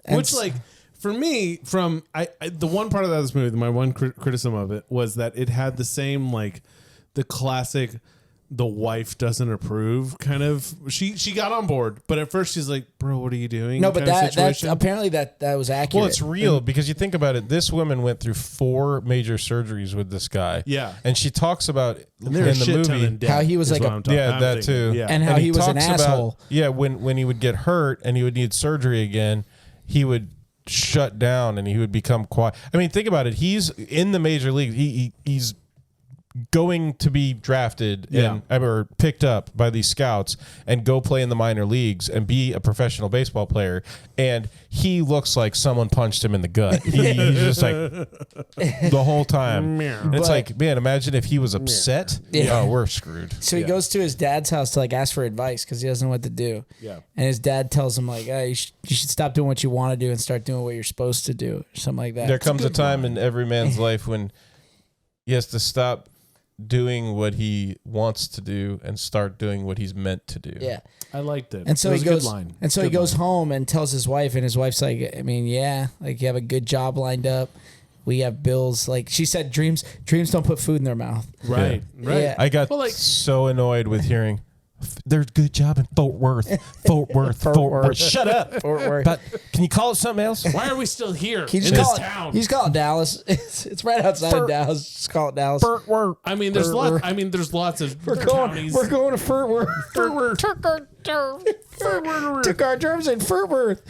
And Which, like, for me, the one part of this movie, my one criticism of it was that it had the same, like, the classic, the wife doesn't approve kind of. She got on board, but at first she's like, bro, what are you doing? No, but kind of that's situation. apparently that was accurate. Well, it's real because you think about it. This woman went through 4 major surgeries with this guy. Yeah. And she talks about in They're a the shit ton in movie. debt, How he was is like what a- I'm talking- Yeah, I'm that thinking. too. Yeah. And how he was an talks asshole. When he would get hurt and he would need surgery again, he would shut down and he would become quiet. I mean, think about it. He's in the major league. He's going to be drafted or picked up by these scouts and go play in the minor leagues and be a professional baseball player. And he looks like someone punched him in the gut. He's just like the whole time. And it's But- like, man, imagine if he was upset. Yeah. Oh, we're screwed. So he goes to his dad's house to like ask for advice because he doesn't know what to do. Yeah. And his dad tells him like, hey, you should stop doing what you want to do and start doing what you're supposed to do, or something like that. There comes a time in every man's life when he has to stop doing what he wants to do and start doing what he's meant to do. Yeah. I liked it. And so It he was a good goes, line. and so he Good goes line. home and tells his wife, and his wife's like, I mean, yeah, like you have a good job lined up. We have bills. Like she said, dreams don't put food in their mouth. Right. Right. Yeah. I got Well, like- so annoyed with hearing there's a good job in Fort Worth. Fort Worth. Shut up. Fort Worth. But can you call it something else? Why are we still here He in just this call it, town? you just call it Dallas. It's right outside of Dallas. Just call it Dallas. Worth. I mean, there's lots of We're counties. going to Fort Worth. Fort Worth. Took our germs in Fort Worth.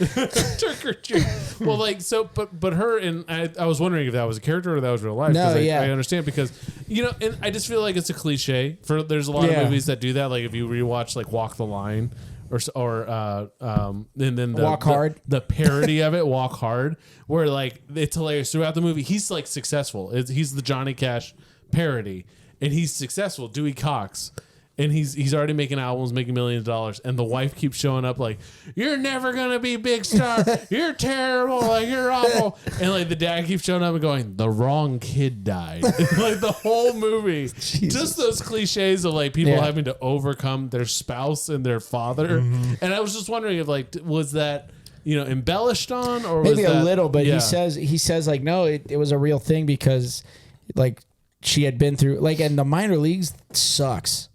Well, like so, but her and I was wondering if that was a character or that was real life. No, 'cause yeah. I understand because and I just feel like it's a cliche. There's a lot Yeah. of movies that do that. Like if you rewatch like Walk the Line and then the, Walk Hard. the parody of it, Walk Hard, where like it's hilarious throughout the movie. He's like successful. He's the Johnny Cash parody, and he's successful. Dewey Cox. And he's already making albums, making millions of dollars, and the wife keeps showing up like, "You're never gonna be big star. You're terrible. Like you're awful." And like the dad keeps showing up and going, "The wrong kid died." Like the whole movie, just those cliches of like people Yeah. having to overcome their spouse and their father. And I was just wondering if like was that embellished on or Maybe was a that, little, but yeah. he says like, no, it was a real thing because like she had been through and the minor leagues sucks.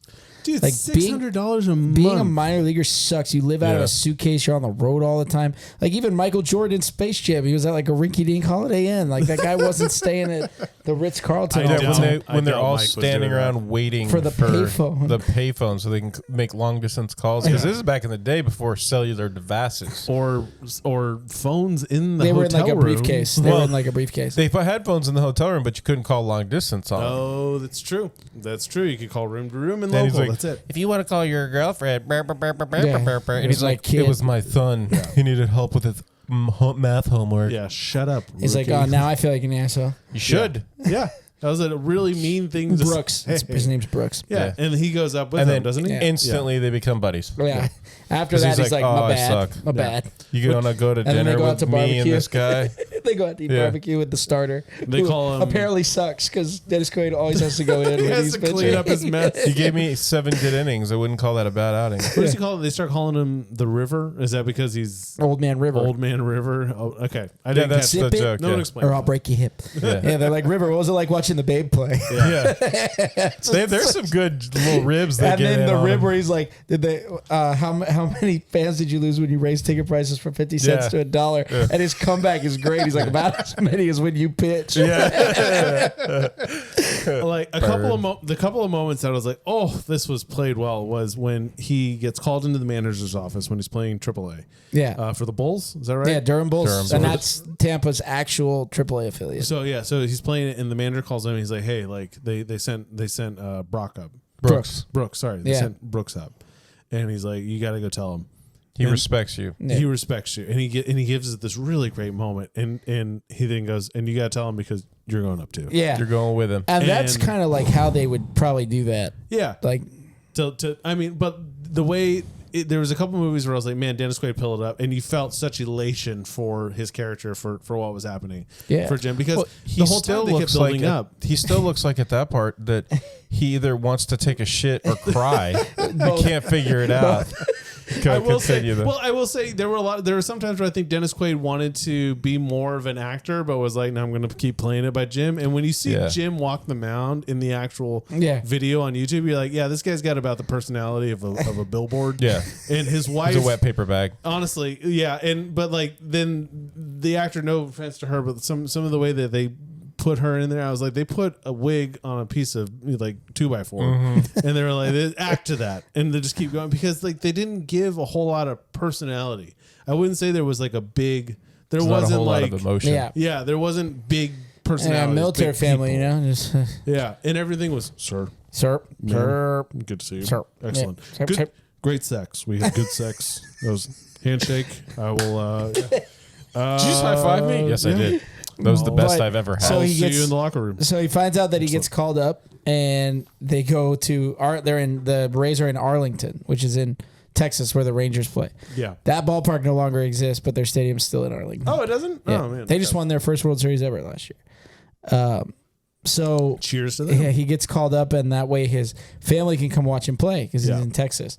Dude, Like $600 a month. Being a minor leaguer sucks. You live out of Yeah. a suitcase. You're on the road all the time. Like even Michael Jordan in Space Jam, he was at like a rinky-dink Holiday Inn. Like that guy wasn't staying at the Ritz Carlton. I Yeah, doubt- when they're I doubt all Mike was standing doing that. around waiting For the payphone. the payphone so they can make long distance calls. Because this is back in the day before cellular devices. or phones in the They were in hotel like a room. briefcase. They were in like a briefcase. They put headphones in the hotel room, but you couldn't call long distance on them. Oh, that's true. That's true. You could call room to room and And he's local. like, That's it. If you want to call your girlfriend, Yeah. and he's like, kid. it was my son. He needed help with his math homework. Yeah, shut up. He's like, rookie. oh, now I feel like an asshole. You should. Yeah, that was a really mean thing to Brooks. say. His name's Brooks. Yeah, and he goes up with And him, then doesn't he? Yeah. instantly they become buddies. Yeah. After 'Cause that, he's he's like, like, "Oh, my I bad. suck." My Yeah. bad. You want to go to then they dinner go out with to me barbecue. and this guy? They go out to eat Yeah. barbecue with the starter. They who call him- apparently sucks because Dennis Quaid always has to go in. He when has he's to clean pitching. up his mess. He gave me 7 good innings. I wouldn't call that a bad outing. What does he call it? They start calling him the River. Is that because he's Old Man River. Old Man River? Oh, okay, I Yeah, didn't that's catch the Zip it, joke. No one Yeah. explained. or I'll break your hip. Yeah. Yeah, they're like, River, what was it like watching the Babe play? Yeah. There's some good little ribs they And get then in the on rib him. where he's like, "Did they? How many fans did you lose when you raised ticket prices from 50 cents Yeah. to $1?" And his comeback is great. He's like, "About as many as when you pitch." Yeah. Like a couple of moments that I was like, oh, this was played well was when he gets called into the manager's office when he's playing AAA. Yeah. For the Bulls, is that right? Yeah, Durham Bulls, Durham and Bulls. that's Tampa's actual AAA affiliate. So he's playing it, and the manager calls him. And he's like, "Hey, like they sent Brock up, Brooks. Brooks. Sorry, they Yeah. sent Brooks up." And he's like, "You got to go tell him." He respects you. Yeah. He respects you, and he gives it this really great moment, and he then goes, "And you got to tell him because you're going up too." Yeah, You're going with him. and that's And- kind of like how they would probably do that. Yeah. Like, I mean, but the way there was a couple movies where I was like, man, Dennis Quaid pulled it up, and you felt such elation for his character for what was happening. Yeah. For Jim, because He the whole still time they kept looks building like up. he still looks like at that part that he either wants to take a shit or cry. I can't figure it out. I will say, Continue, though. well, I will say there were some times where I think Dennis Quaid wanted to be more of an actor, but was like, no, I'm going to keep playing it by Jim. And when you see Yeah. Jim walk the mound in the actual Yeah. video on YouTube, you're like, yeah, this guy's got about the personality of a billboard. Yeah. And his wife, It's a wet paper bag. honestly, yeah. But like then the actor, no offense to her, but some of the way that they put her in there, I was like, they put a wig on a piece of like 2x4, and they were like, they act to that, and they just keep going because like they didn't give a whole lot of personality. I wouldn't say there was like a big. There There's not a wasn't whole like lot of emotion. yeah, yeah, there wasn't big and personality. a military family, you know, just Yeah, and everything was sir. sir, Good to see you. Sir. Excellent. Yeah. Good, Sir. great sex. We had good sex. That was handshake. I will. Did you just high five me? Yes, I did. That was the best But- I've ever had. so I'll he see gets- you in the locker room. So he finds out that he gets called up, and they go to they're in the Rays are in Arlington, which is in Texas, where the Rangers play. Yeah. That ballpark no longer exists, but their stadium's still in Arlington. Oh, it doesn't. Yeah. Oh man, They just won their first World Series ever last year. So Cheers to them. yeah, he gets called up, and that way his family can come watch him play because Yeah. he's in Texas,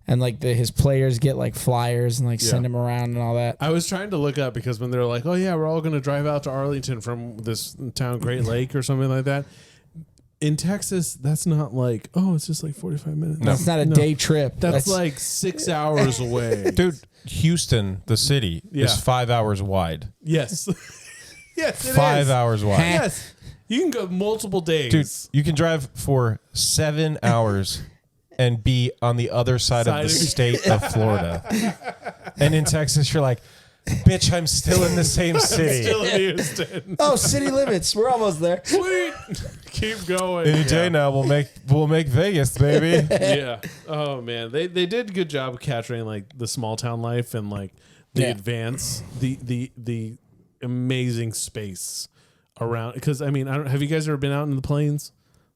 and like his players get like flyers and like send him around and all that. I was trying to look up because when they're like, "Oh yeah, we're all going to drive out to Arlington from this town, Great Lake, or something like that." In Texas, that's not like, oh, it's just like 45 minutes. It's not a day trip. That's like 6 hours away. Dude, Houston, the city, Yeah. is 5 hours wide. Yes. Yes, it 5 is. hours wide. Yes. You can go multiple days. Dude, you can drive for 7 hours and be on the other side of the state of Florida. And in Texas, you're like, bitch, I'm still in the same city. Still in Houston. oh, city limits. We're almost there. Sweet. Keep going. Any day now, we'll make Vegas, baby. Yeah. Oh man, they did a good job of capturing like the small town life and like the Yeah. advance, the amazing space around. Because I mean, have you guys ever been out in the plains,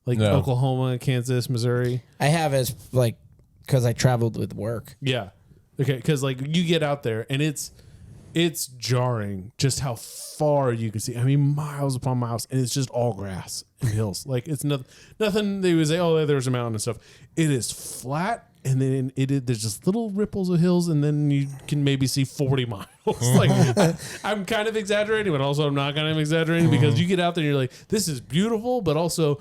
like No. Oklahoma, Kansas, Missouri? I have as like because I traveled with work. Yeah. Okay, because like you get out there and it's jarring just how far you can see. I mean, miles upon miles, and it's just all grass and hills. Like it's nothing. They would say, "Oh, there's a mountain and stuff." It is flat, and then there's just little ripples of hills, and then you can maybe see 40 miles. Like I'm kind of exaggerating, but also I'm not kind of exaggerating because you get out there and you're like, "This is beautiful," but also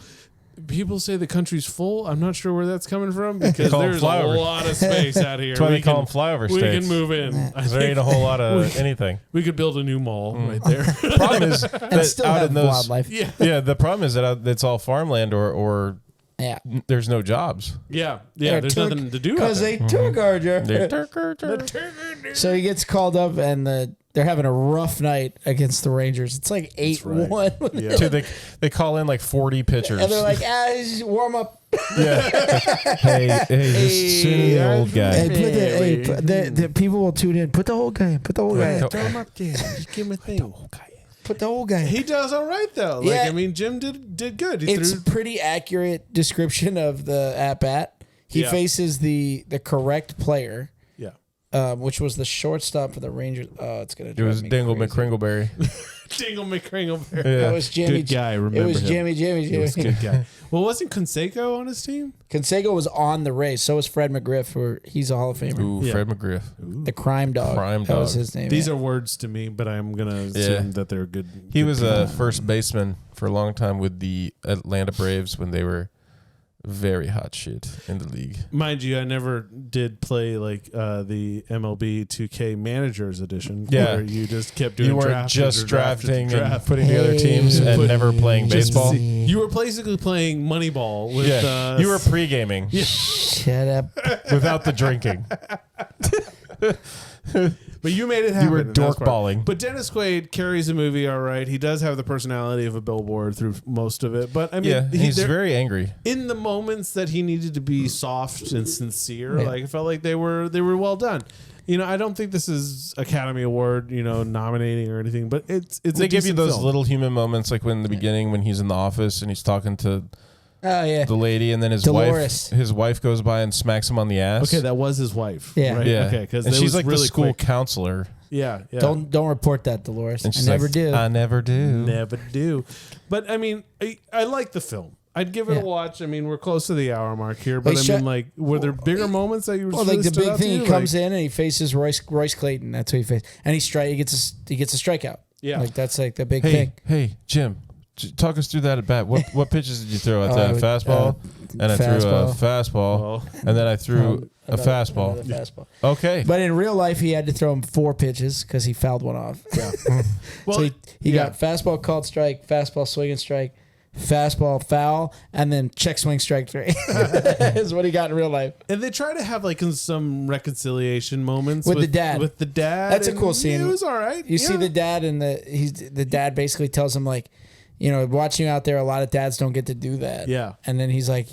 people say the country's full. I'm not sure where that's coming from because call 'em there's a flyover. lot of space out here. That's why they call them flyover We states. can move in. There ain't a whole lot of anything. We could build a new mall right there. Problem is and that still out have in those, wildlife. yeah. the problem is that it's all farmland or Yeah. there's no jobs. Yeah. There's nothing to do out because there. they took our job. They're- So he gets called up, and they're having a rough night against the Rangers. It's like 8-1. Yeah. Dude, they call in like 40 pitchers. And they're like, just warm up. yeah. hey, just send the old guy. The people will tune in. Put the whole guy in. Put the whole guy in. Throw him up there. Just give him a thing. Put the whole guy in. He does all right though. Like Yeah. I mean, Jim did good. He It's threw. a pretty accurate description of the at bat. He Yeah. faces the correct player, Yeah. which was the shortstop for the Rangers. Oh, it's gonna. It drive was me Dingle crazy. McCringleberry. Dingle McCringleberry. Yeah. That was Jamie. Good guy. It Remember was him. Jamie. He was a good guy. Well, wasn't Canseco on his team? Canseco was on the Rays. So was Fred McGriff. He's a Hall of Famer. Ooh, Yeah. Fred McGriff. The crime dog. Crime That was dog. his name. These yeah. are words to me, but I'm gonna assume that they're good. He good was people. a first baseman for a long time with the Atlanta Braves when they were very hot shit in the league. Mind you, I never did play like the MLB 2K Managers Edition. Yeah. Where you just kept doing. You weren't draft just after draft after drafting and draft. putting together teams and Put- never playing Just to baseball. see- You were basically playing Moneyball with. Yeah, you were pre-gaming Shut up. without the drinking. But you made it happen. You were and that's dork part- balling. But Dennis Quaid carries the movie all right. He does have the personality of a billboard through most of it. But I mean, Yeah, he's there- very angry. in the moments that he needed to be soft and sincere, Yeah. like I felt like they were well done. You know, I don't think this is Academy Award, nominating or anything, but it's They a give you decent those film. little human moments, like when in the beginning when he's in the office and he's talking to Oh yeah. the lady, and then Dolores. his wife goes by and smacks him on the ass. Okay, that was his wife. Yeah. Right? yeah, Okay, because and she's like really the school quick. counselor, Yeah. Don't report that, Dolores. and I she's never like, do. I never do. Never do. But I mean, I like the film. I'd give it Yeah. a watch. I mean, we're close to the hour mark here, but Like, I mean, like, were there bigger moments that you were Well, like the big thing, he comes in and he faces Royce Clayton. That's who he faces, and he gets a strikeout. Yeah. like that's like the big Hey, thing. hey, Jim, talk us through that at bat. What pitches did you throw at Oh, that? I would- Fastball, and I threw a fastball. fastball, Oh. and then I threw a Another fastball. fastball. Okay, But in real life, he had to throw him 4 pitches because he fouled one off. Well, So he yeah. got fastball called strike, fastball swing and strike, fastball foul, and then check swing strike 3 is what he got in real life. And they try to have like some reconciliation moments With the dad. With the dad, That's a and cool scene. It was all right. You see the dad and the dad basically tells him like, watching you out there, a lot of dads don't get to do that. Yeah. And then he's like,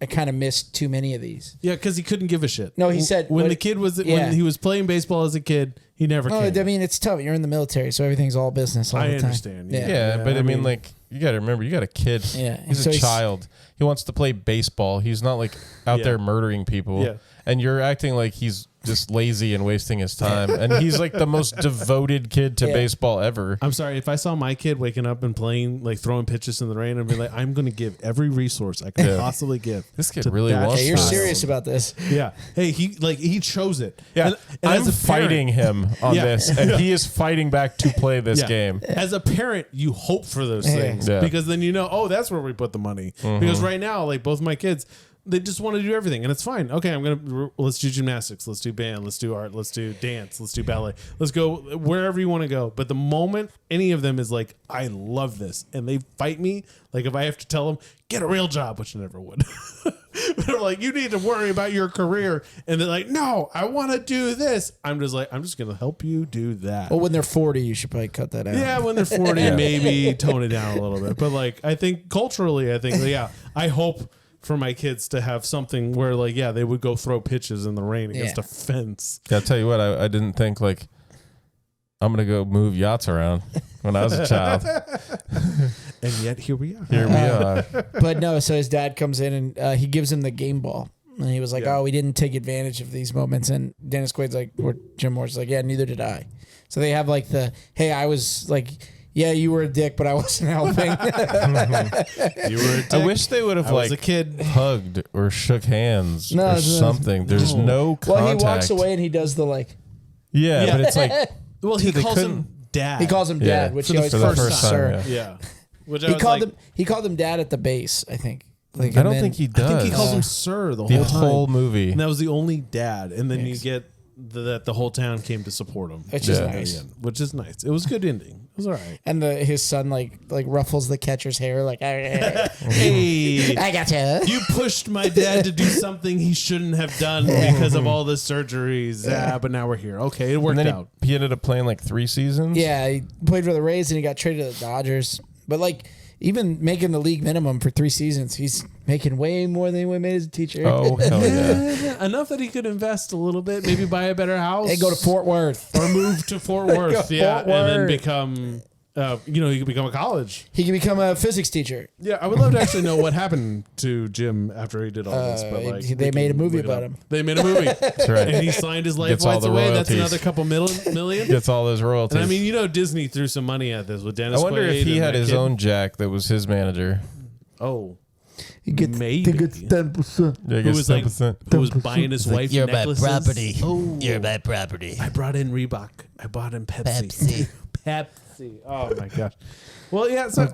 I kind of missed too many of these. Yeah, because he couldn't give a shit. No, he said- when what- the kid was yeah. when he was playing baseball as a kid, he never. No, cared. I mean it's tough. You're in the military, so everything's all business all I the time. understand. Yeah. yeah, but I mean, mean- like, you got to remember, you got a kid. Yeah, He's so a he's- child. He wants to play baseball. He's not like out Yeah. there murdering people. Yeah. And you're acting like he's just lazy and wasting his time. And he's like the most devoted kid to Yeah. baseball ever. I'm sorry if I saw my kid waking up and playing, like throwing pitches in the rain, I'd be like, I'm going to give every resource I can Yeah. possibly give. This kid to really that wants Hey, you're this. serious about this. Yeah. Hey, he chose it. Yeah, And I'm as a parent- fighting him on Yeah. this, and he is fighting back to play this Yeah. game. As a parent, you hope for those Yeah. things Yeah. because then that's where we put the money. Because right now, like both my kids, they just want to do everything, and it's fine. Okay, let's do gymnastics, let's do band, let's do art, let's do dance, let's do ballet, let's go wherever you want to go. But the moment any of them is like, I love this, and they fight me, like if I have to tell them get a real job, which I never would. They're like, you need to worry about your career, and they're like, no, I want to do this. I'm just like, I'm just gonna help you do that. Well, when they're 40, you should probably cut that out. Yeah, when they're 40, maybe tone it down a little bit. But like, I think culturally, I hope for my kids to have something where like, yeah, they would go throw pitches in the rain against Yeah. a fence. Yeah, I'll tell you what, I didn't think like I'm gonna go move yachts around when I was a child. And yet here we are. Here we are. But no, so his dad comes in and he gives him the game ball. And he was like, Yeah. oh, we didn't take advantage of these moments. And Dennis Quaid's like, or Jim Moore's like, yeah, neither did I. So they have like hey, I was like, yeah, you were a dick, but I wasn't helping. You were a dick. I wish they would have I was a like kid. hugged or shook hands No, or no. something. There's no contact. Well, he walks away and he does the like, Yeah, Yeah. but it's like Well, he Dude, they calls couldn't- him dad. he calls him Yeah, dad, which for he the always first calls time, sir. yeah. Yeah. Which he called him dad at the base, I think. Like, I don't think he does. I think he calls him sir the the whole whole time. movie. And that was the only dad. And then you get that the whole town came to support him. Which is nice. Which is nice. It was a good ending. It was all right. And his son like ruffles the catcher's hair like, Hey, I gotcha. you pushed my dad to do something he shouldn't have done because of all the surgeries. But now we're here. Okay, it worked and then out. he ended up playing like 3 seasons. Yeah, he played for the Rays and he got traded to the Dodgers. But like even making the league minimum for 3 seasons, he's making way more than he made as a teacher. Oh, hell yeah. Enough that he could invest a little bit, maybe buy a better house. And go to Fort Worth. or move to Fort Worth. Fort And then Worth. become, he could become a college. He can become a physics teacher. Yeah, I would love to actually know what happened to Jim after he did all this. But like, they made a movie about him. They made a movie. That's right. And he signed his life Gets all rights the away. That's royalties. another couple million. Gets all those royalties. And I mean, Disney threw some money at this with Dennis I wonder Quaid if he and had that his kid. own Jack that was his manager. Oh, He gets maybe. 10%. Yeah, I Who guess was like, 10%. who was buying his wife You're my necklaces. property. Oh, You're my property. I brought in Reebok. I bought in Pepsi. Pepsi. Oh my gosh. Well, yeah. So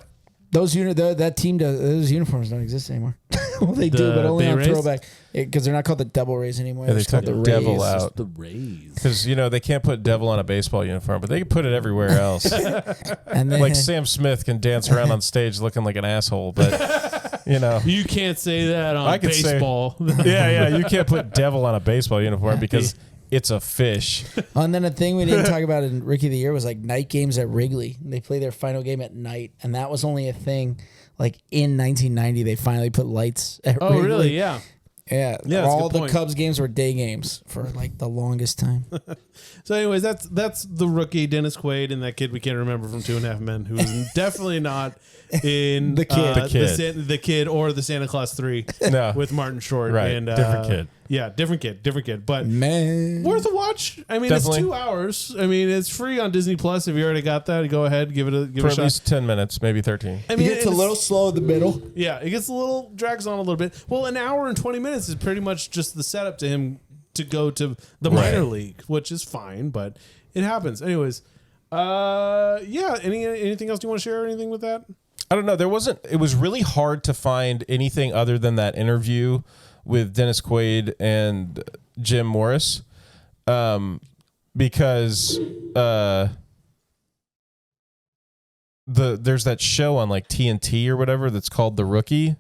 Those those uniforms don't exist anymore. Well, they do, but only Bay on Rays? throwback because they're not called the Devil Rays anymore. Yeah, They're they just called took the Devil Rays. out. the Rays. Because, they can't put devil on a baseball uniform, but they can put it everywhere else. And then Like Sam Smith can dance around on stage looking like an asshole, but, You can't say that on I could say- baseball. yeah, you can't put devil on a baseball uniform because it's a fish. and then a thing we didn't talk about in Rookie of the Year was like night games at Wrigley. They play their final game at night, and that was only a thing. Like in 1990, they finally put lights at Oh, Wrigley. really? Yeah. Yeah. Yeah, that's a all good the point. Cubs games were day games for like the longest time. So, anyways, that's the rookie Dennis Quaid and that kid we can't remember from 2.5 Men, who is definitely not in The kid. the kid or the Santa Claus 3 No. with Martin Short. Right. And, Different kid. Yeah, different kid. But Man. worth a watch. I mean, Definitely. it's 2 hours. I mean, it's free on Disney Plus. If you already got that, go ahead, give it For a at shot. least 10 minutes, maybe 13. I mean, It's a little slow in the middle. Yeah, it gets drags on a little bit. Well, an hour and 20 minutes is pretty much just the setup to him to go to the minor league, which is fine, but it happens. Anyways, yeah. Anything else you want to share? Or anything with that? I don't know. It was really hard to find anything other than that interview with Dennis Quaid and Jim Morris, because there's that show on like TNT or whatever that's called The Rookie,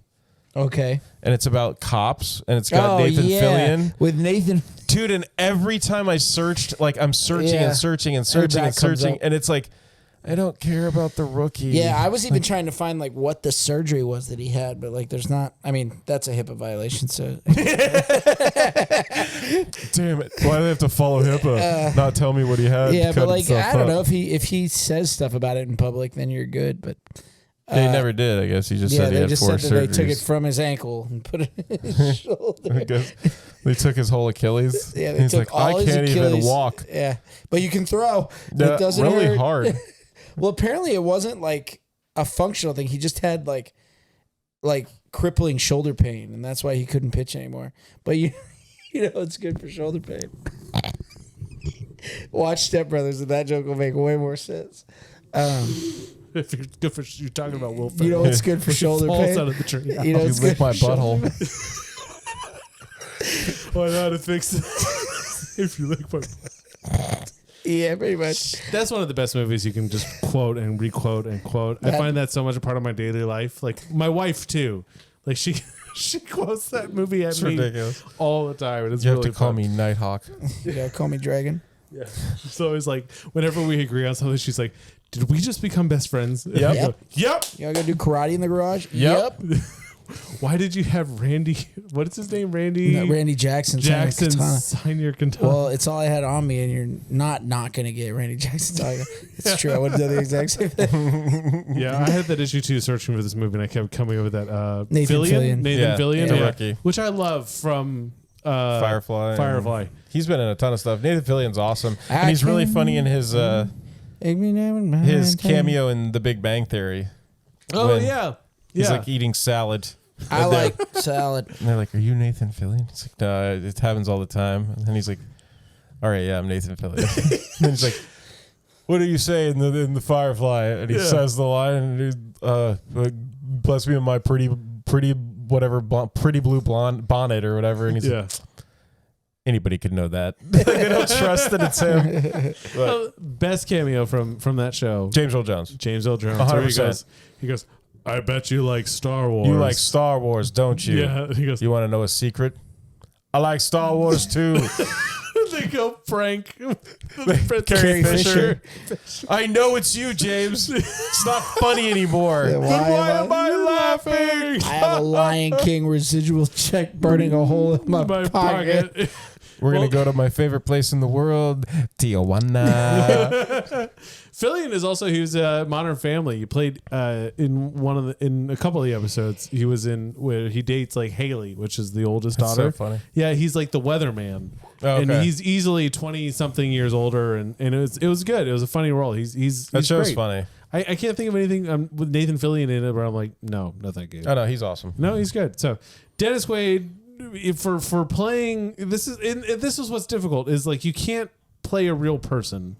Okay. and it's about cops, and it's got Nathan Fillion. With Nathan. Dude, and every time I searched, like I'm searching Yeah. and searching and searching that and comes searching, up. and it's like, I don't care about The Rookie. Yeah, I was even trying to find like what the surgery was that he had, but like there's not. I mean, that's a HIPAA violation. So Damn it! Why do they have to follow HIPAA? Not tell me what he had. yeah, cut but like himself I don't up. know if he says stuff about it in public, then you're good. But They never did. I guess he just yeah, said he they had just 4 said that they took it surgeries. from his ankle and put it in his shoulder. I guess they took his whole Achilles. Yeah, they He's took like, all I his can't even Achilles. walk. Yeah, but you can throw. Yeah, It doesn't really hurt. hard. Well, apparently it wasn't like a functional thing. He just had like crippling shoulder pain, and that's why he couldn't pitch anymore. But you know, it's good for shoulder pain. Watch Step Brothers, and that joke will make way more sense. If you're talking about Will Ferrell, You know, it's good for shoulder falls pain. out of the tree. You know, You it's lick good my for shoulder butthole. Why not to fix it? If you like, Yeah, pretty much. that's one of the best movies you can just quote and requote and quote. I find that so much a part of my daily life. Like my wife too. Like she quotes that movie at It's me ridiculous. all the time, and it's You have really to call fun. me Nighthawk. Yeah, call me Dragon. Yeah. She's always like, whenever we agree on something, she's like, "Did we just become best friends?" Yep. I go, Yep. You all gonna do karate in the garage? Yep. Why did you have Randy? What is his name? Randy Randy Jackson. Jackson Katana. sign your katana. Well, it's all I had on me, and you're not gonna get Randy Jackson. It's true. I would have done the exact same thing. Yeah, I had that issue too, searching for this movie, and I kept coming up with that Nathan Fillion. Nathan Yeah, Fillion, The Rookie. which I love from Firefly. Firefly. He's been in a ton of stuff. Nathan Fillion's awesome, and he's really funny in his cameo in The Big Bang Theory. Oh When yeah, He's yeah. like eating salad. I like salad. And they're like, "Are you Nathan Fillion?" He's like, "No, it happens all the time." And then he's like, "All right, yeah, I'm Nathan Fillion." And then he's like, what do you say in the Firefly? And he says the line, like, bless me with my pretty blue blonde bonnet or whatever. And he's like, anybody could know that. They don't trust that it's him. Best cameo from that show. James Earl Jones. James Earl Jones. 100%. He goes, I bet you like Star Wars. You like Star Wars, don't you? Yeah. He goes, You want to know a secret? I like Star Wars too. they go prank Carrie Fisher. I know it's you, James. It's not funny anymore. Yeah, Then why am I laughing? I have a Lion King residual check burning a hole in my pocket. We're going to go to my favorite place in the world, Tijuana. Fillion is also, he was a Modern Family. He played in a couple of the episodes. He was in where he dates like Haley, which is the oldest That's daughter. so funny. Yeah, he's like the weatherman. Oh, and okay. he's easily 20 something years older, and it was good. It was a funny role. He's That show's great. funny. I can't think of anything with Nathan Fillion in it where I'm like, no, not that good. Oh, no, he's awesome. No, he's good. So Dennis Quaid, for playing, this is what's difficult, is like you can't play a real person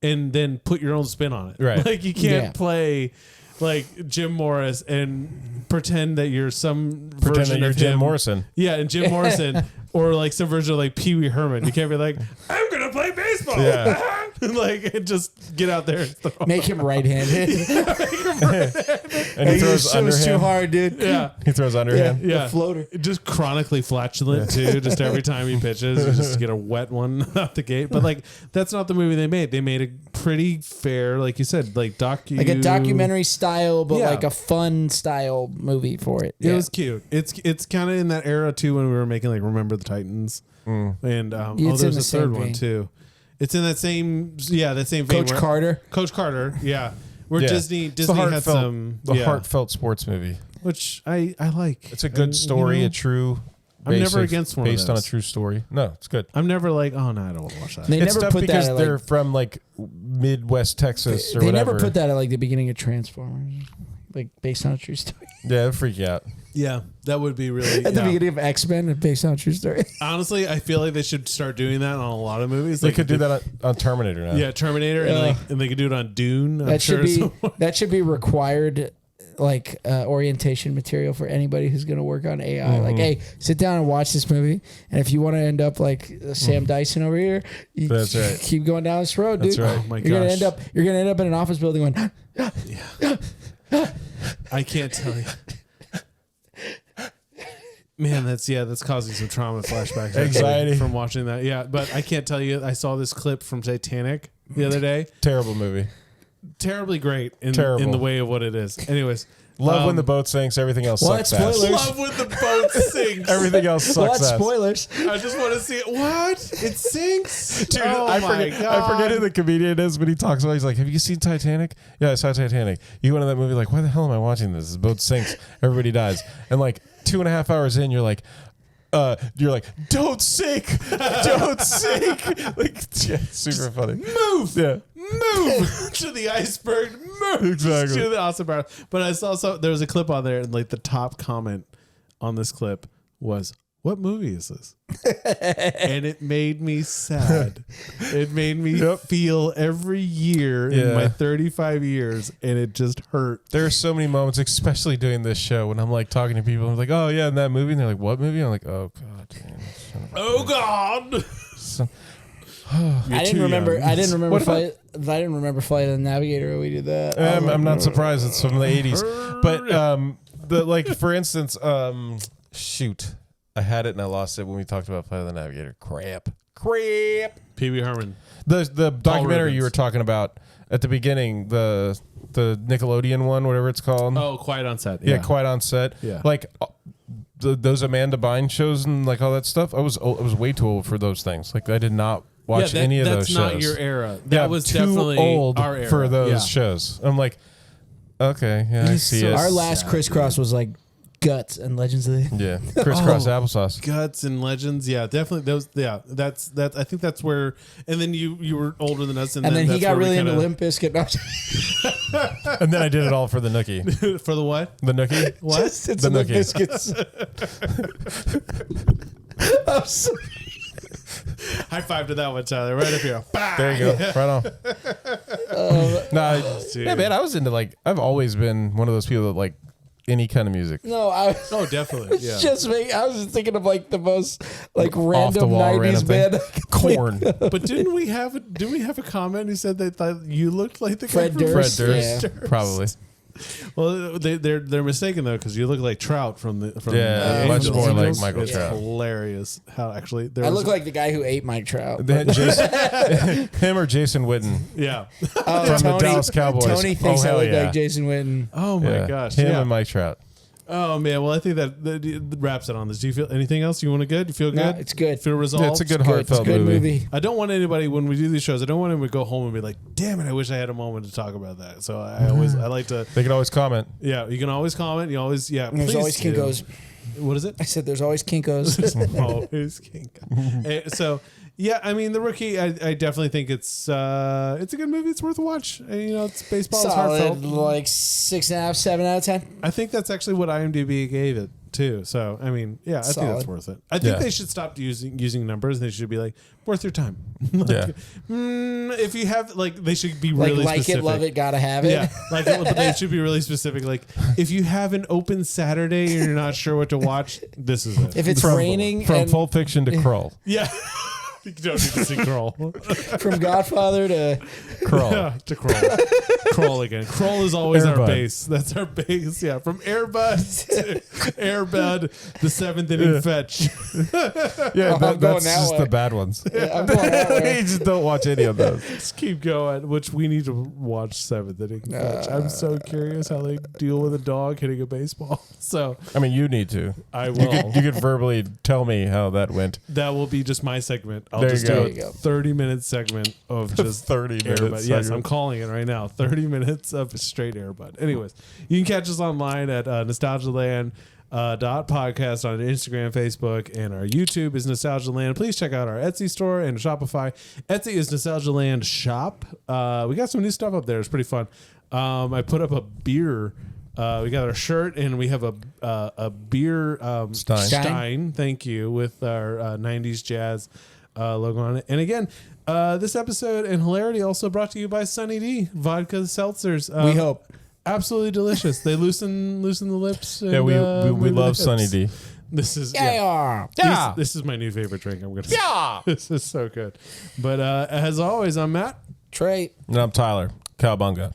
and then put your own spin on it. Right. Like you can't play like Jim Morris and pretend that you're some Pretend version that you're of Jim him. Morrison. Yeah, and Jim Morrison or like some version of like Pee Wee Herman. You can't be like, I'm gonna play baseball. Yeah. Like just get out there and throw. Make him right-handed. And he throws It was too underhand. hard, dude. Yeah. He throws underhand. Yeah, The floater. Just chronically flatulent too. Just every time he pitches, you just get a wet one out the gate. But like, that's not the movie they made. They made a pretty fair, like you said, like Like a documentary style, but Yeah. like a fun style movie for it. It was cute. It's kind of in that era too when we were making like Remember the Titans, and It's in there's the a same third one vein. too. It's in that same that same vein. Coach where- Carter. Coach Carter, yeah. Where Yeah. Disney It's the had heartfelt- some The heartfelt sports movie. which I like. It's a good And, story, you know, a true. I'm never basic- against one of based on a those. true story. No, it's good. I'm never like, oh no, I don't want to watch that. They It's never tough put because that at, they're like, from like Midwest Texas or they whatever. never put that at like the beginning of Transformers, like based on a true story. Yeah, it'll freak you out. Yeah, that would be really. At the yeah. beginning of X-Men, based on a true story. Honestly, I feel like they should start doing that on a lot of movies. They Like could do that on Terminator now. Yeah, Terminator, and they could do it on Dune. I'm That sure should be that should be required, like orientation material for anybody who's going to work on AI. Like, hey, sit down and watch this movie, and if you want to end up like Sam Dyson over here, you That's right. keep going down this road, dude. That's right. Oh my You're gosh. gonna end up in an office building going. I can't tell you. Man, that's causing some trauma flashbacks. actually, Anxiety. from watching that. Yeah, but I can't tell you. I saw this clip from Titanic the other day. Terrible movie. Terribly great in Terrible. the way of what it is. Anyways, Love when the boat sinks. Everything else What? sucks ass. Spoilers? love when the boat sinks. Everything else What sucks ass. spoilers? I just want to see it. What? It sinks? Dude, oh I my forget. God. I forget who the comedian is, but he talks about. He's like, "Have you seen Titanic?" Yeah, I saw Titanic. You went to that movie like, "Why the hell am I watching this? The boat sinks. Everybody dies." And like 2.5 hours in, you're like, "Don't sink, don't sink." Like, yeah, super funny. Move. Yeah, Move to the iceberg. Move Exactly. to the awesome bar. But I saw there was a clip on there, and like the top comment on this clip was, "What movie is this?" And it made me sad. It made me feel every year in Yeah. my 35 years, and it just hurt. there are so many moments, especially doing this show, when I'm like talking to people. I'm like, "Oh yeah, in that movie," and they're like, "What movie?" I'm like, "Oh god, damn, son of a Oh God! I didn't too remember. young. I didn't remember What about- Flight. I didn't remember Flight of the Navigator when we did that. I'm not surprised it's from the 80s. But for instance, shoot. I had it and I lost it when we talked about Flight of the Navigator. Crap. Pee Wee Herman. The documentary Rubens. you were talking about at the beginning, the Nickelodeon one, whatever it's called. Oh, Quiet on Set. yeah, Quiet on Set. Yeah. Like those Amanda Bynes shows and like all that stuff. I was way too old for those things. Like I did not watch any of those shows. That's not your era. That Yeah, was too definitely old our era. for those Yeah. shows. I'm like, okay, yeah, I He's see so it. Our last crisscross was like Guts and Legends of the. Yeah, crisscross applesauce. Guts and Legends, yeah, definitely those. Yeah, that's. I think that's where. And then you were older than us, And then he that's got where we really into kinda- Limp Bizkit. No, And then I did it all for the Nookie. for the what? The Nookie? What? just it's The Limp Nookie. Bizkits. I'm so- High five to that one, Tyler. Right up here. Bah! There you go. Right on. Yeah, man, I was into like I've always been one of those people that like any kind of music. No, I was Oh, definitely. Yeah. I was just thinking of like the most like Off the random wall, 90s random band. thing. Corn. But didn't we have a comment who said they thought you looked like the Fred guy from Durst. Fred Durst, Yeah. probably. Well, they're mistaken though because you look like Trout from the Yeah, the much Angels. more like Michael It's Trout. hilarious how actually there I was look like the guy who ate Mike Trout. They had Jason, him or Jason Witten yeah. from the Dallas Cowboys. Tony thinks I hell look yeah. like Jason Witten. Oh my Yeah. gosh. Him Yeah. and Mike Trout. Oh man. Well, I think that wraps it on this. Do you feel anything else? You want to good? You feel No, good? it's good. Feel resolved? Yeah, it's a good It's heartfelt a good movie. movie. I don't want anybody when we do these shows. I don't want anyone to go home and be like, "Damn it! I wish I had a moment to talk about that." So I like to. They can always comment. Yeah, you can always comment. You always And there's please always do. Kinkos. What is it? I said there's always Kinkos. Always Kinko. So yeah, I mean the Rookie. I definitely think it's a good movie. It's worth a watch. And, it's baseball. It's Solid, heartfelt. like 6.5, 7 out of 10. I think that's actually what IMDb gave it too. So I mean, yeah, I think Solid. that's worth it. I think Yeah. they should stop using numbers. They should be like worth your time. Yeah. If you have they should be Like, really specific. it, love it, gotta have it. Yeah, but they should be really specific. Like, if you have an open Saturday and you're not sure what to watch, this is it. If it's raining From and Pulp Fiction to Krull. Yeah. You don't need to see Crawl. from Godfather to Krull. Yeah, to Crawl. Crawl again. Crawl is always our Airbud. base. That's our base. Yeah, from Airbud to Airbud, the 7th inning fetch. Yeah, I'm going that's that just way. the bad ones. I'm going that way. You just don't watch any of those. Just keep going, which we need to watch 7th inning fetch. I'm so curious how they deal with a dog hitting a baseball. So I mean, you need to. I You will. could verbally tell me how that went. That will be just my segment. I'll There you just go. do There a you go. 30-minute segment of just 30 minutes Airbud. Yes, segment. I'm calling it right now. 30 minutes of straight Airbud. Anyways, you can catch us online at nostalgialand .podcast on Instagram, Facebook, and our YouTube is Nostalgia Land. Please check out our Etsy store and Shopify. Etsy is Nostalgia Land Shop. We got some new stuff up there. It's pretty fun. I put up a beer. We got our shirt and we have a beer Stein. Thank you, with our 90s jazz logo on it. And again, this episode and hilarity also brought to you by Sunny D vodka seltzers. We hope. Absolutely delicious. They loosen the lips. And, Yeah, we the love hips. Sunny D. This is Yeah. This is my new favorite drink. I'm gonna. Yeah. This is so good. But as always, I'm Matt. Trey. And I'm Tyler. Cowbunga.